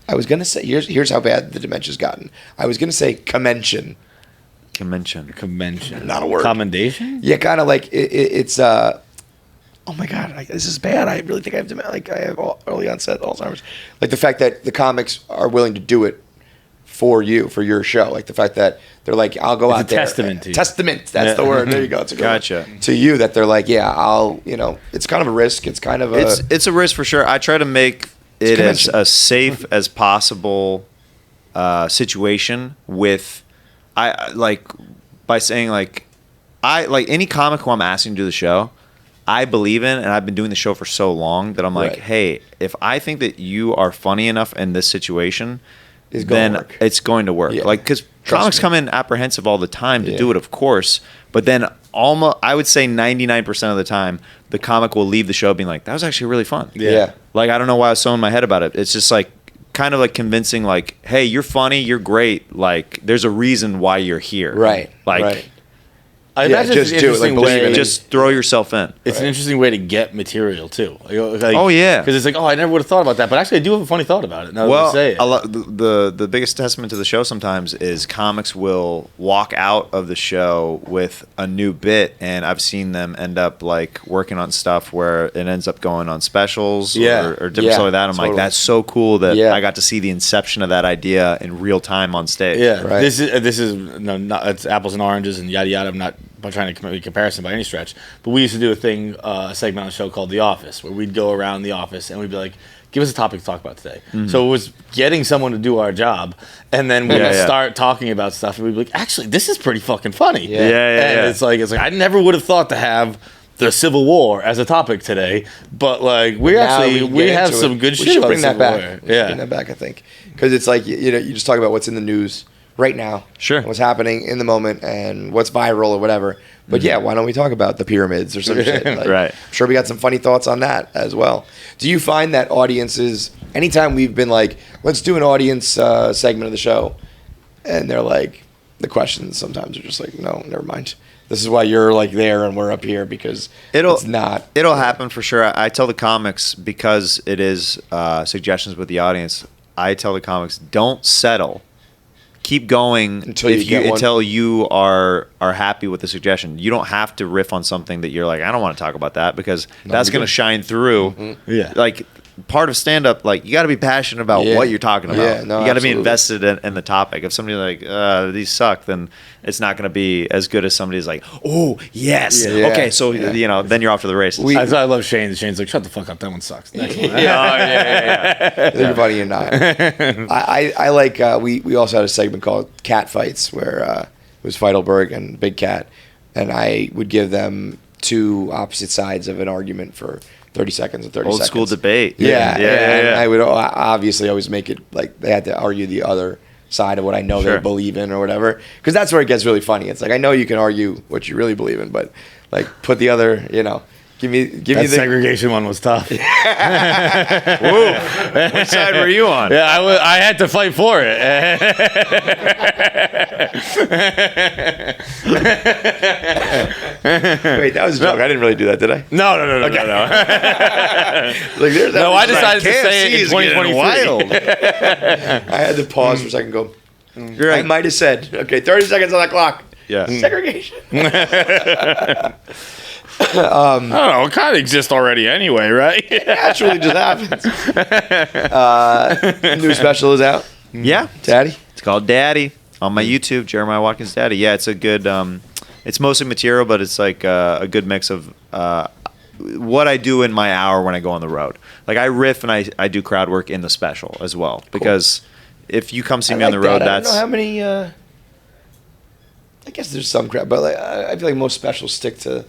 I was gonna say here's how bad the dementia's gotten. I was gonna say convention. Convention. Not a word. Commendation? Yeah, kind of like it's. Oh my god, this is bad. I really think I have dementia. Like I have early onset Alzheimer's. Like the fact that the comics are willing to do it for you, for your show. Like the fact that they're like, I'll go out there. Testament to you. Testament. That's the word. There you go. It's a good Gotcha. one. To you, that they're like, yeah, I'll, it's kind of a risk. It's kind of a. It's a risk for sure. I try to make it as a safe as possible situation with, by saying any comic who I'm asking to do the show, I believe in, and I've been doing the show for so long that I'm like, Right. hey, if I think that you are funny enough in this situation, It's going to then work. it's going to work. Yeah. Because comics me. come in apprehensive all the time to Yeah. do it, of course. But then almost, I would say 99% of the time, the comic will leave the show being like, that was actually really fun. Yeah. Like, I don't know why I was so in my head about it. It's just like, kind of like convincing, like, hey, you're funny, you're great. Like, there's a reason why you're here. Right. Like, right. I Yeah, imagine just it's an do it, like, interesting believe in way. it. just throw yourself in. It's an interesting way to get material too. Oh, yeah. because it's like, oh, I never would have thought about that, but actually, I do have a funny thought about it. Now that Well, you say it. the biggest testament to the show sometimes is comics will walk out of the show with a new bit, and I've seen them end up like working on stuff where it ends up going on specials Yeah. or different Yeah, stuff like that. I'm like, totally. that's so cool that Yeah. I got to see the inception of that idea in real time on stage. Yeah, Right. this is no, not it's apples and oranges and yada yada. I'm not trying to make a comparison by any stretch, but we used to do a segment on the show called The Office, where we'd go around the office and we'd be like, "Give us a topic to talk about today." So it was getting someone to do our job, and then we'd Yeah. start talking about stuff, and we'd be like, "Actually, this is pretty fucking funny." Yeah. And Yeah. it's like I never would have thought to have the Civil War as a topic today, but like we Now we get have into some it. good We shit should about bring that Civil back. War. We should bring that back, I think, because it's like you just talk about what's in the news right now, Sure. what's happening in the moment, and what's viral or whatever. But yeah, why don't we talk about the pyramids or some shit? Like, Right. I'm sure we got some funny thoughts on that as well. Do you find that audiences, anytime we've been like, let's do an audience segment of the show, and they're like, the questions sometimes are just like, no, never mind. This is why you're like there and we're up here, because it's not. It'll happen for sure. I tell the comics, because it is suggestions with the audience, I tell the comics, don't settle. Keep going until you are happy with the suggestion. You don't have to riff on something that you're like, I don't want to talk about that, because that's going to shine through. Mm-hmm. Yeah. Like, part of stand-up, like, you got to be passionate about what you're talking about. Yeah, no, you got to be absolutely. invested in the topic. If somebody's like, these suck, then it's not going to be as good as somebody's like, oh, yes. Yeah. Okay, so, then you're off to the races. That's why I love Shane. Shane's like, shut the fuck up. That one sucks. Next one. I think you're funny or not. I like, we also had a segment called Cat Fights where it was Feitelberg and Big Cat, and I would give them two opposite sides of an argument for 30 seconds and 30 Old seconds. school debate. Yeah. And I would obviously always make it like they had to argue the other side of what I know they believe in or whatever. Because that's where it gets really funny. It's like, I know you can argue what you really believe in, but like put the other, give me That segregation one was tough. Whoa. What side were you on? Yeah, I had to fight for it. Wait, that was a joke. I didn't really do that, did I? No. Like, there's No, I decided to KFC say it in is getting 2023. wild. I had to pause for a second and go, You're I right. might have said, okay, 30 seconds on the clock. Yeah. Segregation. I don't know. It kind of exists already anyway, right? Naturally just happens. New special is out. Yeah. Daddy? It's called Daddy on my YouTube, Jeremiah Watkins Daddy. Yeah, it's a good, it's mostly material, but it's like a good mix of what I do in my hour when I go on the road. Like, I riff and I do crowd work in the special as well. Because if you come see me on the road, I that's... don't know how many, I guess there's some crowd, but like, I feel like most specials stick to,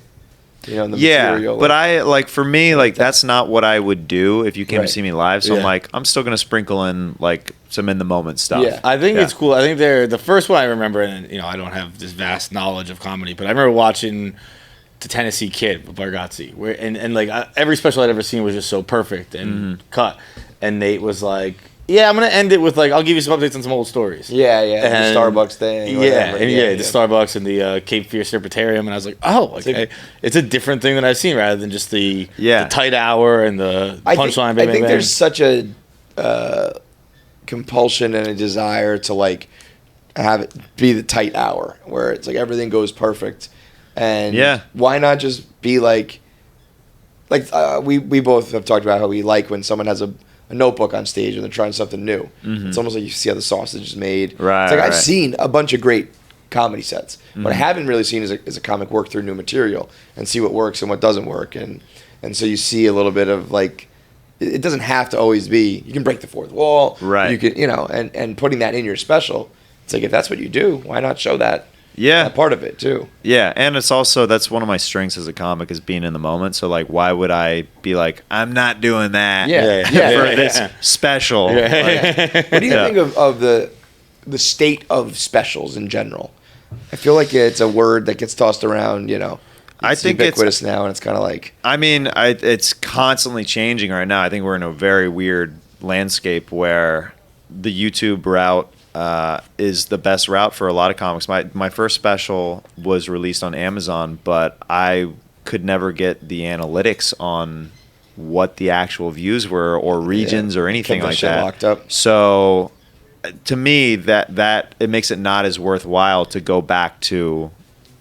in the material. But for me, that's not what I would do if you came to see me live. So Yeah. I'm like, I'm still going to sprinkle in like some in the moment stuff. Yeah. I think it's cool. I think the first one I remember, and I don't have this vast knowledge of comedy, but I remember watching the Tennessee Kid with Bargatze, where every special I'd ever seen was just so perfect and cut. And Nate was like, "Yeah, I'm gonna end it with like I'll give you some updates on some old stories." Yeah, the And- Starbucks thing. or whatever. the Starbucks and the Cape Fear Serpentarium, and I was like, "Oh, okay, it's a different thing than I've seen, rather than just the tight hour and the punchline." I think there's such a compulsion and a desire to like have it be the tight hour where it's like everything goes perfect, and why not just be like we both have talked about how we like when someone has a notebook on stage and they're trying something new. It's almost like you see how the sausage is made. Right. It's like I've seen a bunch of great comedy sets. What I haven't really seen is a comic work through new material and see what works and what doesn't work, and so you see a little bit of like it doesn't have to always be. You can break the fourth wall. Right. You can and putting that in your special. It's like if that's what you do, why not show that? Yeah. That part of it too. Yeah, and it's also that's one of my strengths as a comic is being in the moment. So like, why would I be like, I'm not doing that? For this special. Like, What do you think of the state of specials in general? I feel like it's a word that gets tossed around. I It's think ubiquitous now, and it's kind of like I mean, it's constantly changing right now. I think we're in a very weird landscape where the YouTube route is the best route for a lot of comics. My first special was released on Amazon, but I could never get the analytics on what the actual views were or regions or anything kept like shit that. locked up. So to me, that it makes it not as worthwhile to go back to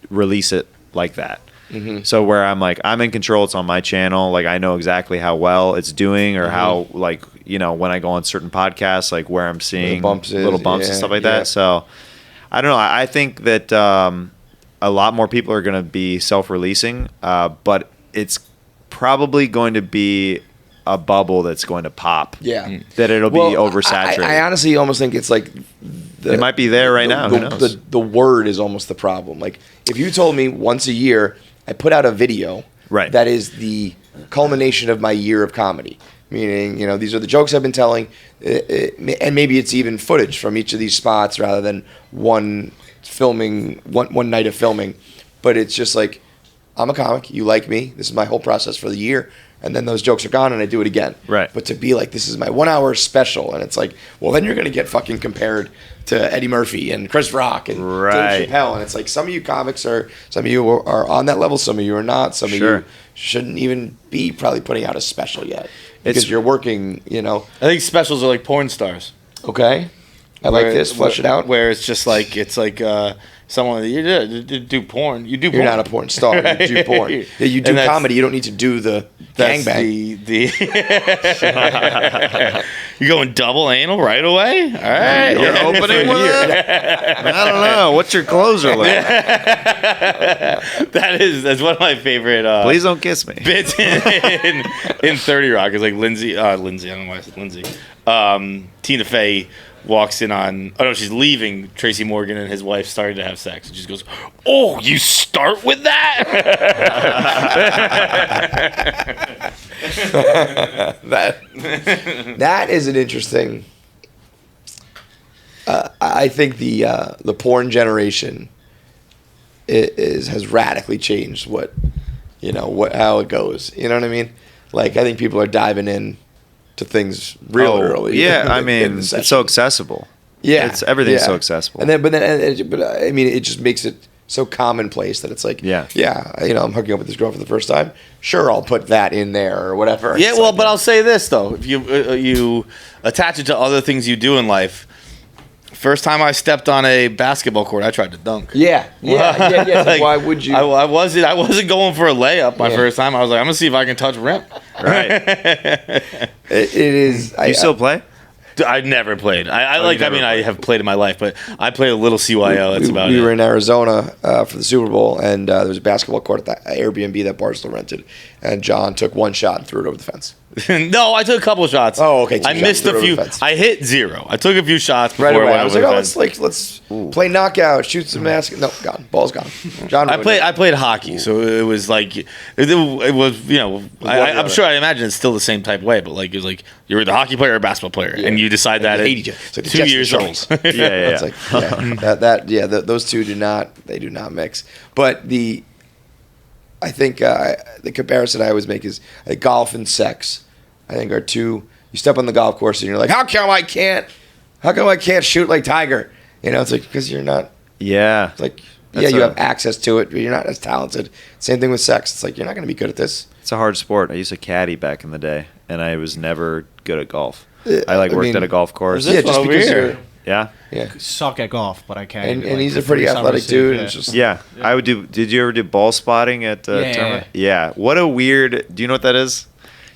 release it like that. So where I'm like, I'm in control, it's on my channel, like I know exactly how well it's doing or how like, when I go on certain podcasts, like where I'm seeing little bumps and stuff like that. So I don't know. I think that a lot more people are going to be self-releasing, but it's probably going to be a bubble that's going to pop. Yeah. That it'll be oversaturated. I honestly almost think it's like it might be there right now. Who knows? The word is almost the problem. Like if you told me once a year I put out a video that is the culmination of my year of comedy, meaning these are the jokes I've been telling, and maybe it's even footage from each of these spots rather than one night of filming, but it's just like I'm a comic, you like me, this is my whole process for the year, and then those jokes are gone and I do it again. Right. But to be like, this is my 1 hour special, and it's like, well, then you're going to get fucking compared to Eddie Murphy and Chris Rock and Dave Chappelle, and it's like some of you comics are on that level, some of you are not, some of you shouldn't even be probably putting out a special yet because you're working, I think specials are like porn stars. Okay. I like this. Flush it out. Where it's just like someone you do porn. You do. You're porn. not a porn star. You do porn. Yeah, you do comedy. You don't need to do the gangbang. You're going double anal right away. All right, you're opening one. I don't know. What's your closer like? That's one of my favorite. Please don't kiss me. Bits in 30 Rock is like Lindsay. I don't know why I said Lindsay. Tina Fey walks in on. Oh no, she's leaving. Tracy Morgan and his wife started to have sex, and she goes, "Oh, you start with that?" that is an interesting. I think the porn generation has radically changed how it goes. You know what I mean? Like I think people are diving in to things real early. Yeah, I mean, it's so accessible. Yeah, everything's so accessible. And then, but I mean, it just makes it so commonplace that it's like, I'm hooking up with this girl for the first time. Sure, I'll put that in there or whatever. Yeah, but I'll say this though: if you attach it to other things you do in life. First time I stepped on a basketball court, I tried to dunk. Yeah. Like, why would you? I wasn't going for a layup my first time. I was like, I'm gonna see if I can touch rim. Right. It is. You still play? I never played. I have played in my life, but I played a little CYO. That's about it. We were in Arizona for the Super Bowl, and there was a basketball court at the Airbnb that Barstool rented, and John took one shot and threw it over the fence. No, I took a couple shots. Oh, okay. I missed a few. I hit 0. I took a few shots before right away. I was like, let's play knockout, shoot some basket. No, gone. Ball's gone. John. I played hockey, so it was like it was. I'm sure. I imagine it's still the same type of way, but like it was like you're either a hockey player or a basketball player, and you decide that hate each other. It's like 2 years old. It's like those two do not mix. But I think the comparison I always make is like golf and sex. I think are two. You step on the golf course and you're like, how come I can't shoot like Tiger? You know, it's like because you're not. Yeah. It's like you have access to it, but you're not as talented. Same thing with sex. It's like you're not going to be good at this. It's a hard sport. I used to caddy back in the day, and I was never good at golf. I worked at a golf course. Yeah, just because you're. Yeah. Suck at golf, but I can. And he's a pretty athletic dude. Yeah. It's just, I would do. Did you ever do ball spotting at tournament? Yeah. What a weird. Do you know what that is?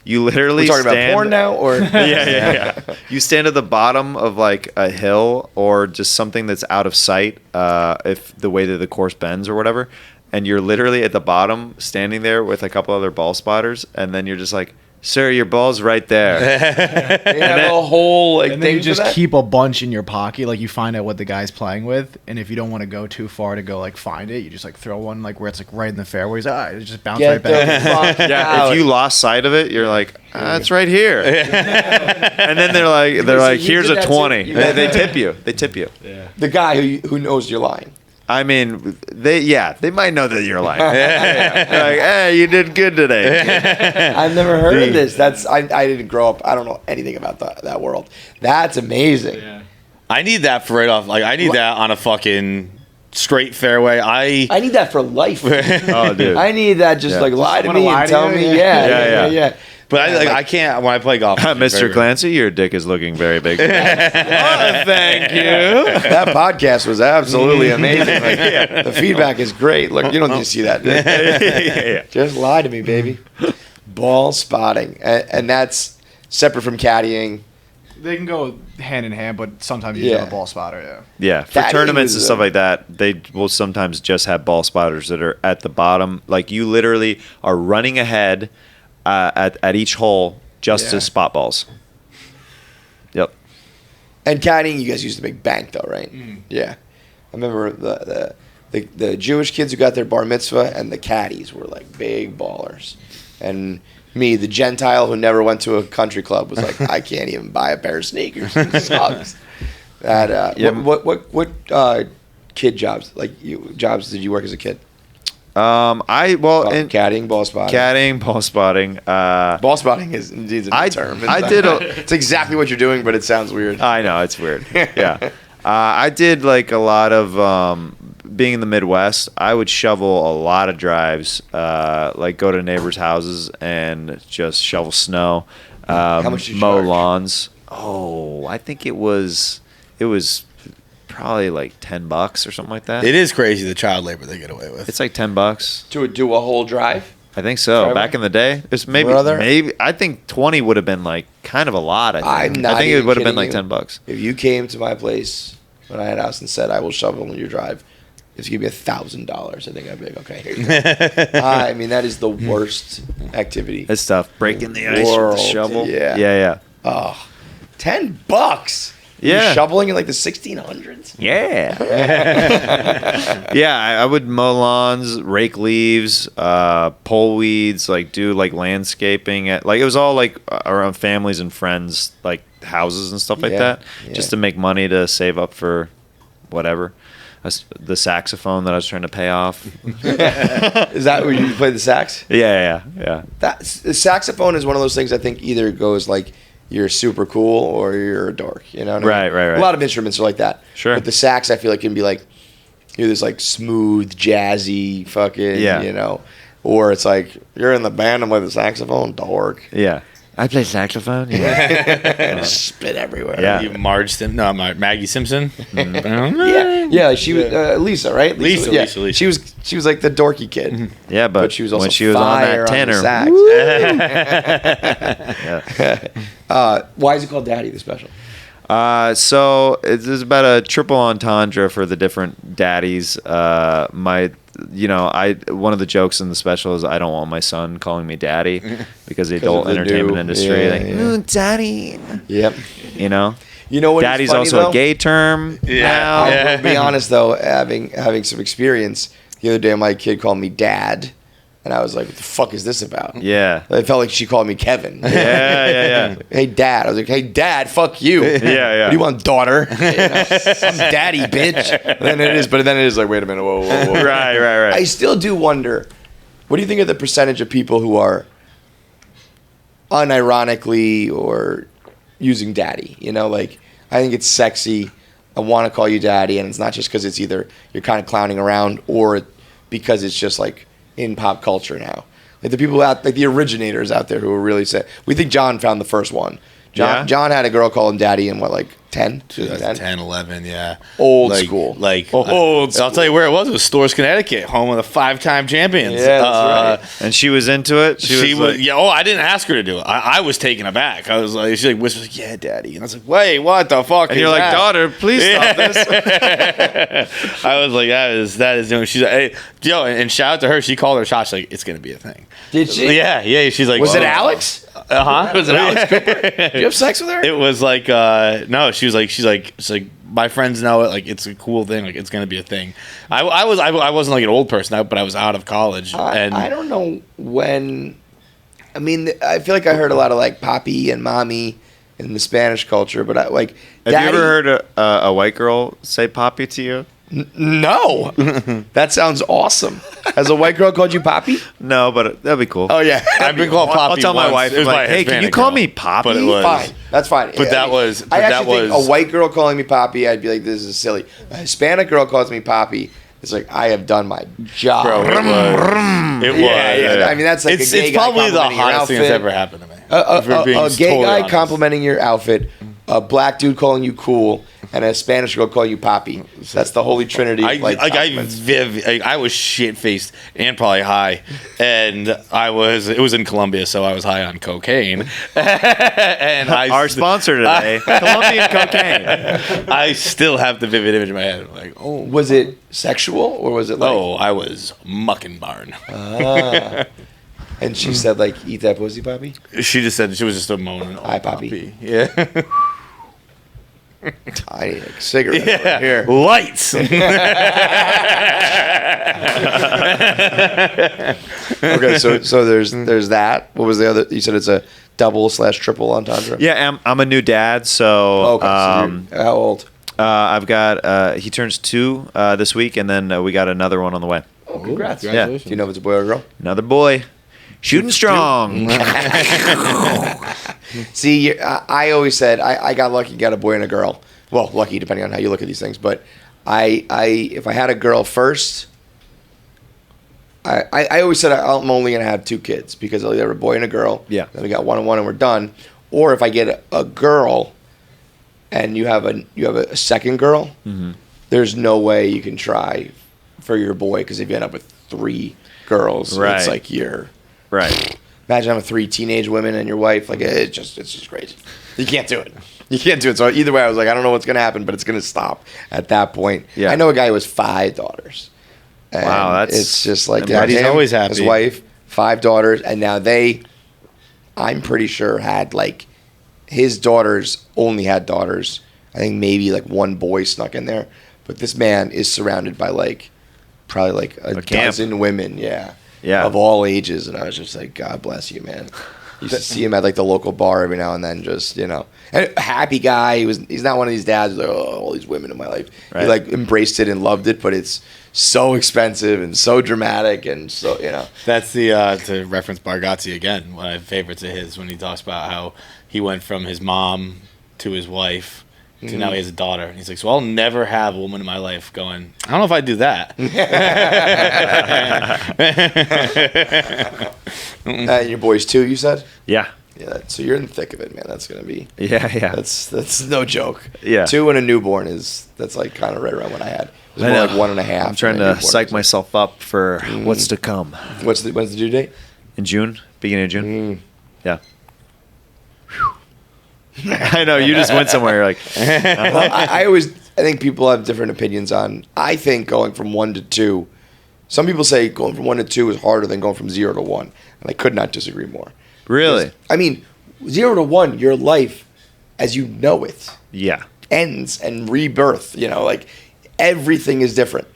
You literally We're talking about porn now, or yeah. You stand at the bottom of like a hill or just something that's out of sight, if the way that the course bends or whatever, and you're literally at the bottom, standing there with a couple other ball spotters, and then you're just like, "Sir, your ball's right there." They have a whole and then you just keep a bunch in your pocket. Like you find out what the guy's playing with, and if you don't want to go too far to go like find it, you just like throw one like where it's like right in the fairways. It just bounce right back. If you lost sight of it, you're like, it's right here. And then they're like, here's a 20. They tip you. Yeah. The guy who knows you're lying. I mean, they might know that you're lying. They're like, hey, you did good today. I've never heard of this. I didn't grow up. I don't know anything about that world. That's amazing. Yeah. I need that for right off. Like I need that on a fucking straight fairway. I need that for life. Oh, dude. I need that. Just like lie to me and tell me. Yeah. But I can't when I play golf. Mr. Clancy, your dick is looking very big. Thank you. That podcast was absolutely amazing. Like, the feedback is great. Look, you don't need to see that. Just lie to me, baby. Ball spotting, and that's separate from caddying. They can go hand in hand, but sometimes you have a ball spotter. Yeah, for tournaments and stuff like that, they will sometimes just have ball spotters that are at the bottom. Like you literally are running ahead. At each hole just to spot balls. Yep. And caddying, you guys used to make bank though, right? Mm. Yeah. I remember the Jewish kids who got their bar mitzvah and the caddies were like big ballers. And me, the Gentile who never went to a country club, was like, I can't even buy a pair of sneakers. It sucks. What kid jobs did you work as a kid? Caddying, ball spotting. Caddying, ball spotting. Ball spotting is indeed a new term. It's exactly what you're doing, but it sounds weird. I know, it's weird. Yeah. I did like a lot of being in the Midwest. I would shovel a lot of drives, like go to neighbors' houses and just shovel snow, how much did you mow charge? lawns. Oh, I think it was it was probably like $10 or something like that. It is crazy the child labor they get away with. It's like $10 To do a whole drive? I think so. Driveway? Back in the day, it's maybe I think 20 would have been like kind of a lot. I think it would have been like $10. If you came to my place when I had a house and said I will shovel in your drive, if you give me $1,000, I think I'd be like, okay, here you go. I mean, that is the worst activity. It's tough. Breaking the ice with the shovel. Yeah. Oh, $10. Yeah. You're shoveling in like the 1600s. Yeah. Yeah, I would mow lawns, rake leaves, pull weeds, like do like landscaping. It was all like around families and friends, like houses and stuff like that, just to make money to save up for whatever. The saxophone that I was trying to pay off. Is that where you play the sax? Yeah. The saxophone is one of those things I think either goes like you're super cool or you're a dork. You know what I mean? Right. A lot of instruments are like that. Sure. But the sax, I feel like, can be like, you're this like smooth, jazzy fucking, you know. Or it's like, you're in the band and play the saxophone, dork. Yeah. I play saxophone. Yeah. Spit everywhere. Yeah. You Maggie Simpson. Yeah. She was Lisa, right? Lisa. She was like the dorky kid. Yeah, but she was also when she was on that tenor. Why is it called Daddy, the special? So it's about a triple entendre for the different daddies. One of the jokes in the special is I don't want my son calling me daddy because the adult entertainment industry, daddy. Yep. You know what? Daddy's funny, also though? a gay term now. I will be honest though, having some experience. The other day, my kid called me Dad, and I was like, "What the fuck is this about?" Yeah. I felt like she called me Kevin. Yeah. Hey, Dad. I was like, "Hey, Dad, fuck you." Yeah. What do you want, daughter? I'm daddy, bitch. But then it is like, wait a minute, whoa. Right. I still do wonder, what do you think of the percentage of people who are unironically or using daddy? Like, I think it's sexy. I want to call you daddy, and it's not just because it's either you're kind of clowning around or because it's just like in pop culture now. Like the people out, like the originators out there who are really say, we think John found the first one. John had a girl call him daddy in what, like 10? 10, 11, yeah. Old school. Old school. I'll tell you where it was. It was Stores, Connecticut, home of the 5-time champions. Yeah, that's right. And she was into it? She was like, I didn't ask her to do it. I was taken aback. I was like, she like whispers, yeah, daddy. And I was like, wait, what the fuck? And you're like, daughter, please stop this. I was like, that is doing. She's like, hey, and shout out to her. She called her shot. She's like, it's going to be a thing. Did she? Yeah. She's like, was it Alex? Was it Alex Cooper? Did you have sex with her? It was like, no, she's like, my friends know it. Like, it's a cool thing. Like, it's going to be a thing. I wasn't like an old person, but I was out of college. And I don't know when. I mean, I feel like I heard a lot of like papi and mommy in the Spanish culture, but Have you ever heard a white girl say papi to you? No. That sounds awesome. Has a white girl called you papi? No, but that'd be cool. Oh, yeah. I've been called papi. I'll tell my wife, hey, can you call me papi? But it was, fine. That's fine. But that was. I actually think a white girl calling me papi, I'd be like, this is silly. A Hispanic girl calls me papi. It's like, I have done my job. Bro, it was. Yeah. I mean, that's like it's a gay guy probably the complimenting your hottest thing outfit. that's ever happened to me. A gay totally guy honest. complimenting your outfit, a black dude calling you cool, and a Spanish girl calling you papi. That's the holy trinity. I was shit faced and probably high, and it was in Colombia, so I was high on cocaine. And our sponsor today, Colombian cocaine. I still have the vivid image in my head. I'm like, oh, was it sexual or was it like? Oh, I was mucking barn. And she said, like, eat that pussy, papi? She just said she was just a moan. Hi, papi. Yeah. I need a cigarette over here. Lights. Okay, so there's that. What was the other? You said it's a double/triple entendre. Yeah, I'm a new dad, so. Okay, so how old? I've got. He turns 2 this week, and then we got another one on the way. Oh, congrats! Yeah. Do you know if it's a boy or a girl? Another boy. Shooting strong. See, I always said I got lucky, got a boy and a girl. Well, lucky depending on how you look at these things. But if I had a girl first, I always said I'm only gonna have 2 kids because I'll either have a boy and a girl. Yeah. Then we got 1 and 1 and we're done. Or if I get a girl, and you have a second girl, there's no way you can try for your boy, because if you end up with 3 girls, it's like you're right. Imagine having 3 teenage women and your wife. Like it's just crazy. You can't do it. You can't do it. So either way, I was like, I don't know what's gonna happen, but it's gonna stop at that point. Yeah. I know a guy who has 5 daughters. And wow, it's just like he's always happy. His wife, 5 daughters, and now I'm pretty sure had like his daughters only had daughters. I think maybe like 1 boy snuck in there, but this man is surrounded by like probably like a dozen women. Yeah, of all ages, and I was just like, God bless you, man. You used to see him at like the local bar every now and then, just and a happy guy. He's not one of these dads who's like, oh, all these women in my life. Right. He like embraced it and loved it, but it's so expensive and so dramatic and so That's the to reference Bargatze again. One of my favorites of his when he talks about how he went from his mom to his wife to now he has a daughter, and he's like, so I'll never have a woman in my life going, I don't know if I do that. Your boys too, you said? Yeah. Yeah, so you're in the thick of it, man. That's gonna be That's no joke. Yeah. 2 and a newborn that's like kind of right around what I had. It was more like 1.5. I'm trying to psych myself up for what's to come. When's the due date? In June, beginning of June. Yeah. I know you just went somewhere. You're like, well, I think people have different opinions on. I think going from 1 to 2. Some people say going from 1 to 2 is harder than going from 0 to 1, and I could not disagree more. Really? I mean, 0 to 1, your life, as you know it, ends and rebirth. Like everything is different.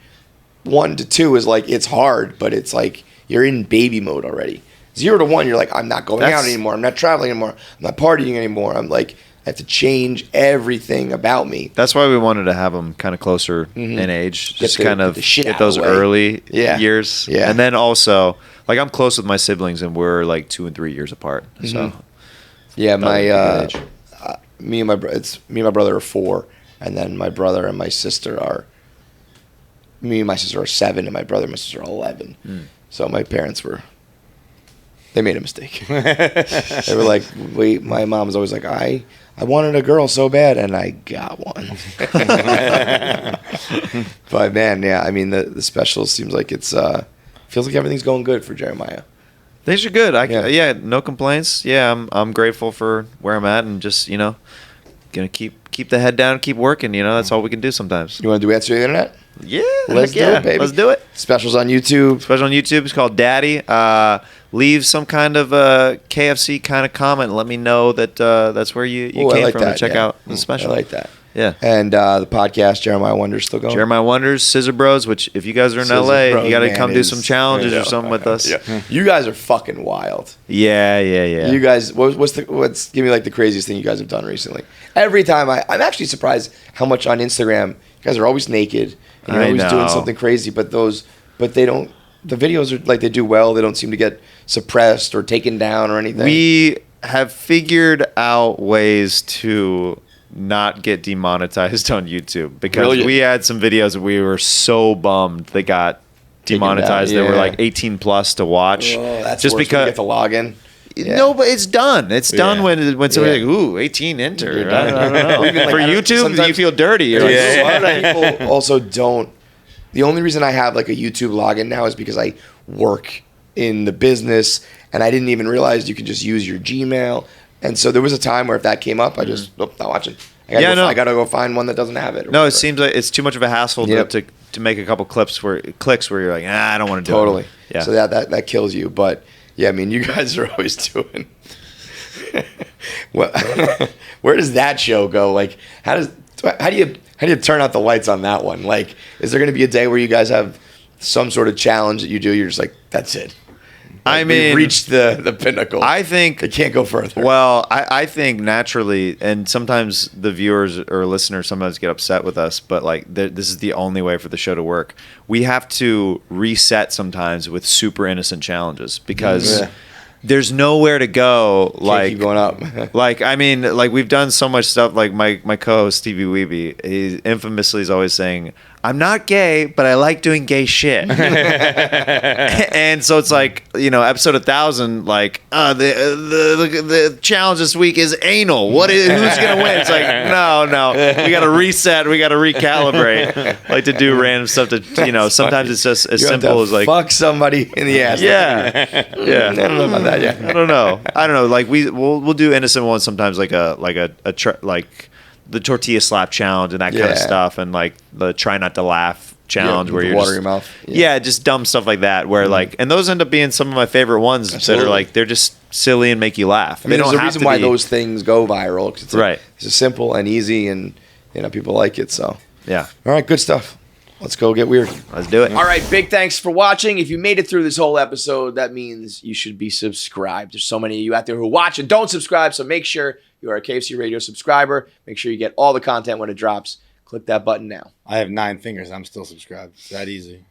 1 to 2 is like it's hard, but it's like you're in baby mode already. 0 to 1, you're like, I'm not going out anymore. I'm not traveling anymore. I'm not partying anymore. I'm like, I have to change everything about me. That's why we wanted to have them kind of closer in age, just kind of get those away. Early years. Yeah. And then also, like I'm close with my siblings, and we're like 2 and 3 years apart. So, yeah, me and my brother are 4, and then my brother and my sister are. Me and my sister are 7, and my brother and my sister are 11. So my parents they made a mistake. They were like, my mom was always like, I wanted a girl so bad, and I got one. But man, yeah, I mean, the special seems like it's feels like everything's going good for Jeremiah. Things are good. No complaints. Yeah, I'm grateful for where I'm at, and just gonna keep the head down, keep working. That's all we can do sometimes. You want to do Answer the Internet? Yeah, let's do it, baby. Let's do it. Specials on YouTube. Special on YouTube. It's called Daddy. Leave some kind of KFC kind of comment. Let me know that that's where you came from to check out the special. I like that. Yeah. And the podcast, Jeremiah Wonders, still going? Jeremiah Wonders, Scissor Bros, which if you guys are in LA, you got to come do some challenges or something with us. Yeah. You guys are fucking wild. Yeah. You guys, what's give me like the craziest thing you guys have done recently? Every time I'm actually surprised how much on Instagram you guys are always naked and you're always doing something crazy, but they don't. The videos are like they do well. They don't seem to get suppressed or taken down or anything. We have figured out ways to not get demonetized on YouTube because we had some videos that we were so bummed they got demonetized. They were like 18 plus to watch. That's just worse because when you get to log in. Yeah. No, but it's done. It's done when somebody's like, ooh, 18 enter. I don't know. For YouTube, you feel dirty. A lot of people also don't. The only reason I have like a YouTube login now is because I work in the business and I didn't even realize you could just use your Gmail. And so there was a time where if that came up, I just, not watching. I got to go find one that doesn't have it. No, it seems like it's too much of a hassle to make a couple clicks where you're like, I don't want to do it. Totally. Yeah. So that kills you. But yeah, I mean, you guys are always doing. Well, where does that show go? Like, how do you turn out the lights on that one? Like, is there going to be a day where you guys have some sort of challenge that you do? You're just like, that's it. Like, we've reached the pinnacle. I think it can't go further. Well, I think naturally, and sometimes the viewers or listeners sometimes get upset with us, but like this is the only way for the show to work. We have to reset sometimes with super innocent challenges because there's nowhere to go. Can't keep going up. Like, I mean, like we've done so much stuff. Like my co-host Stevie Weeby, he infamously is always saying, I'm not gay, but I like doing gay shit. And so it's like, episode 1000, like, the challenge this week is anal. Who's gonna win? It's like, no, we gotta reset, we gotta recalibrate. Like to do random stuff to, sometimes it's just as simple as like fuck somebody in the ass. Yeah. I don't know about that yet. I don't know. Like we'll do innocent ones sometimes, like like the tortilla slap challenge and that kind of stuff, and like the try not to laugh challenge where you're water just, your mouth. Just dumb stuff like that. Where like, and those end up being some of my favorite ones that are like they're just silly and make you laugh. I mean, there's a reason why those things go viral. 'Cause right. It's just simple and easy, and people like it. So yeah. All right, good stuff. Let's go get weird. Let's do it. All right, big thanks for watching. If you made it through this whole episode, that means you should be subscribed. There's so many of you out there who watch and don't subscribe, so make sure you are a KFC Radio subscriber. Make sure you get all the content when it drops. Click that button now. I have 9 fingers. I'm still subscribed. It's that easy.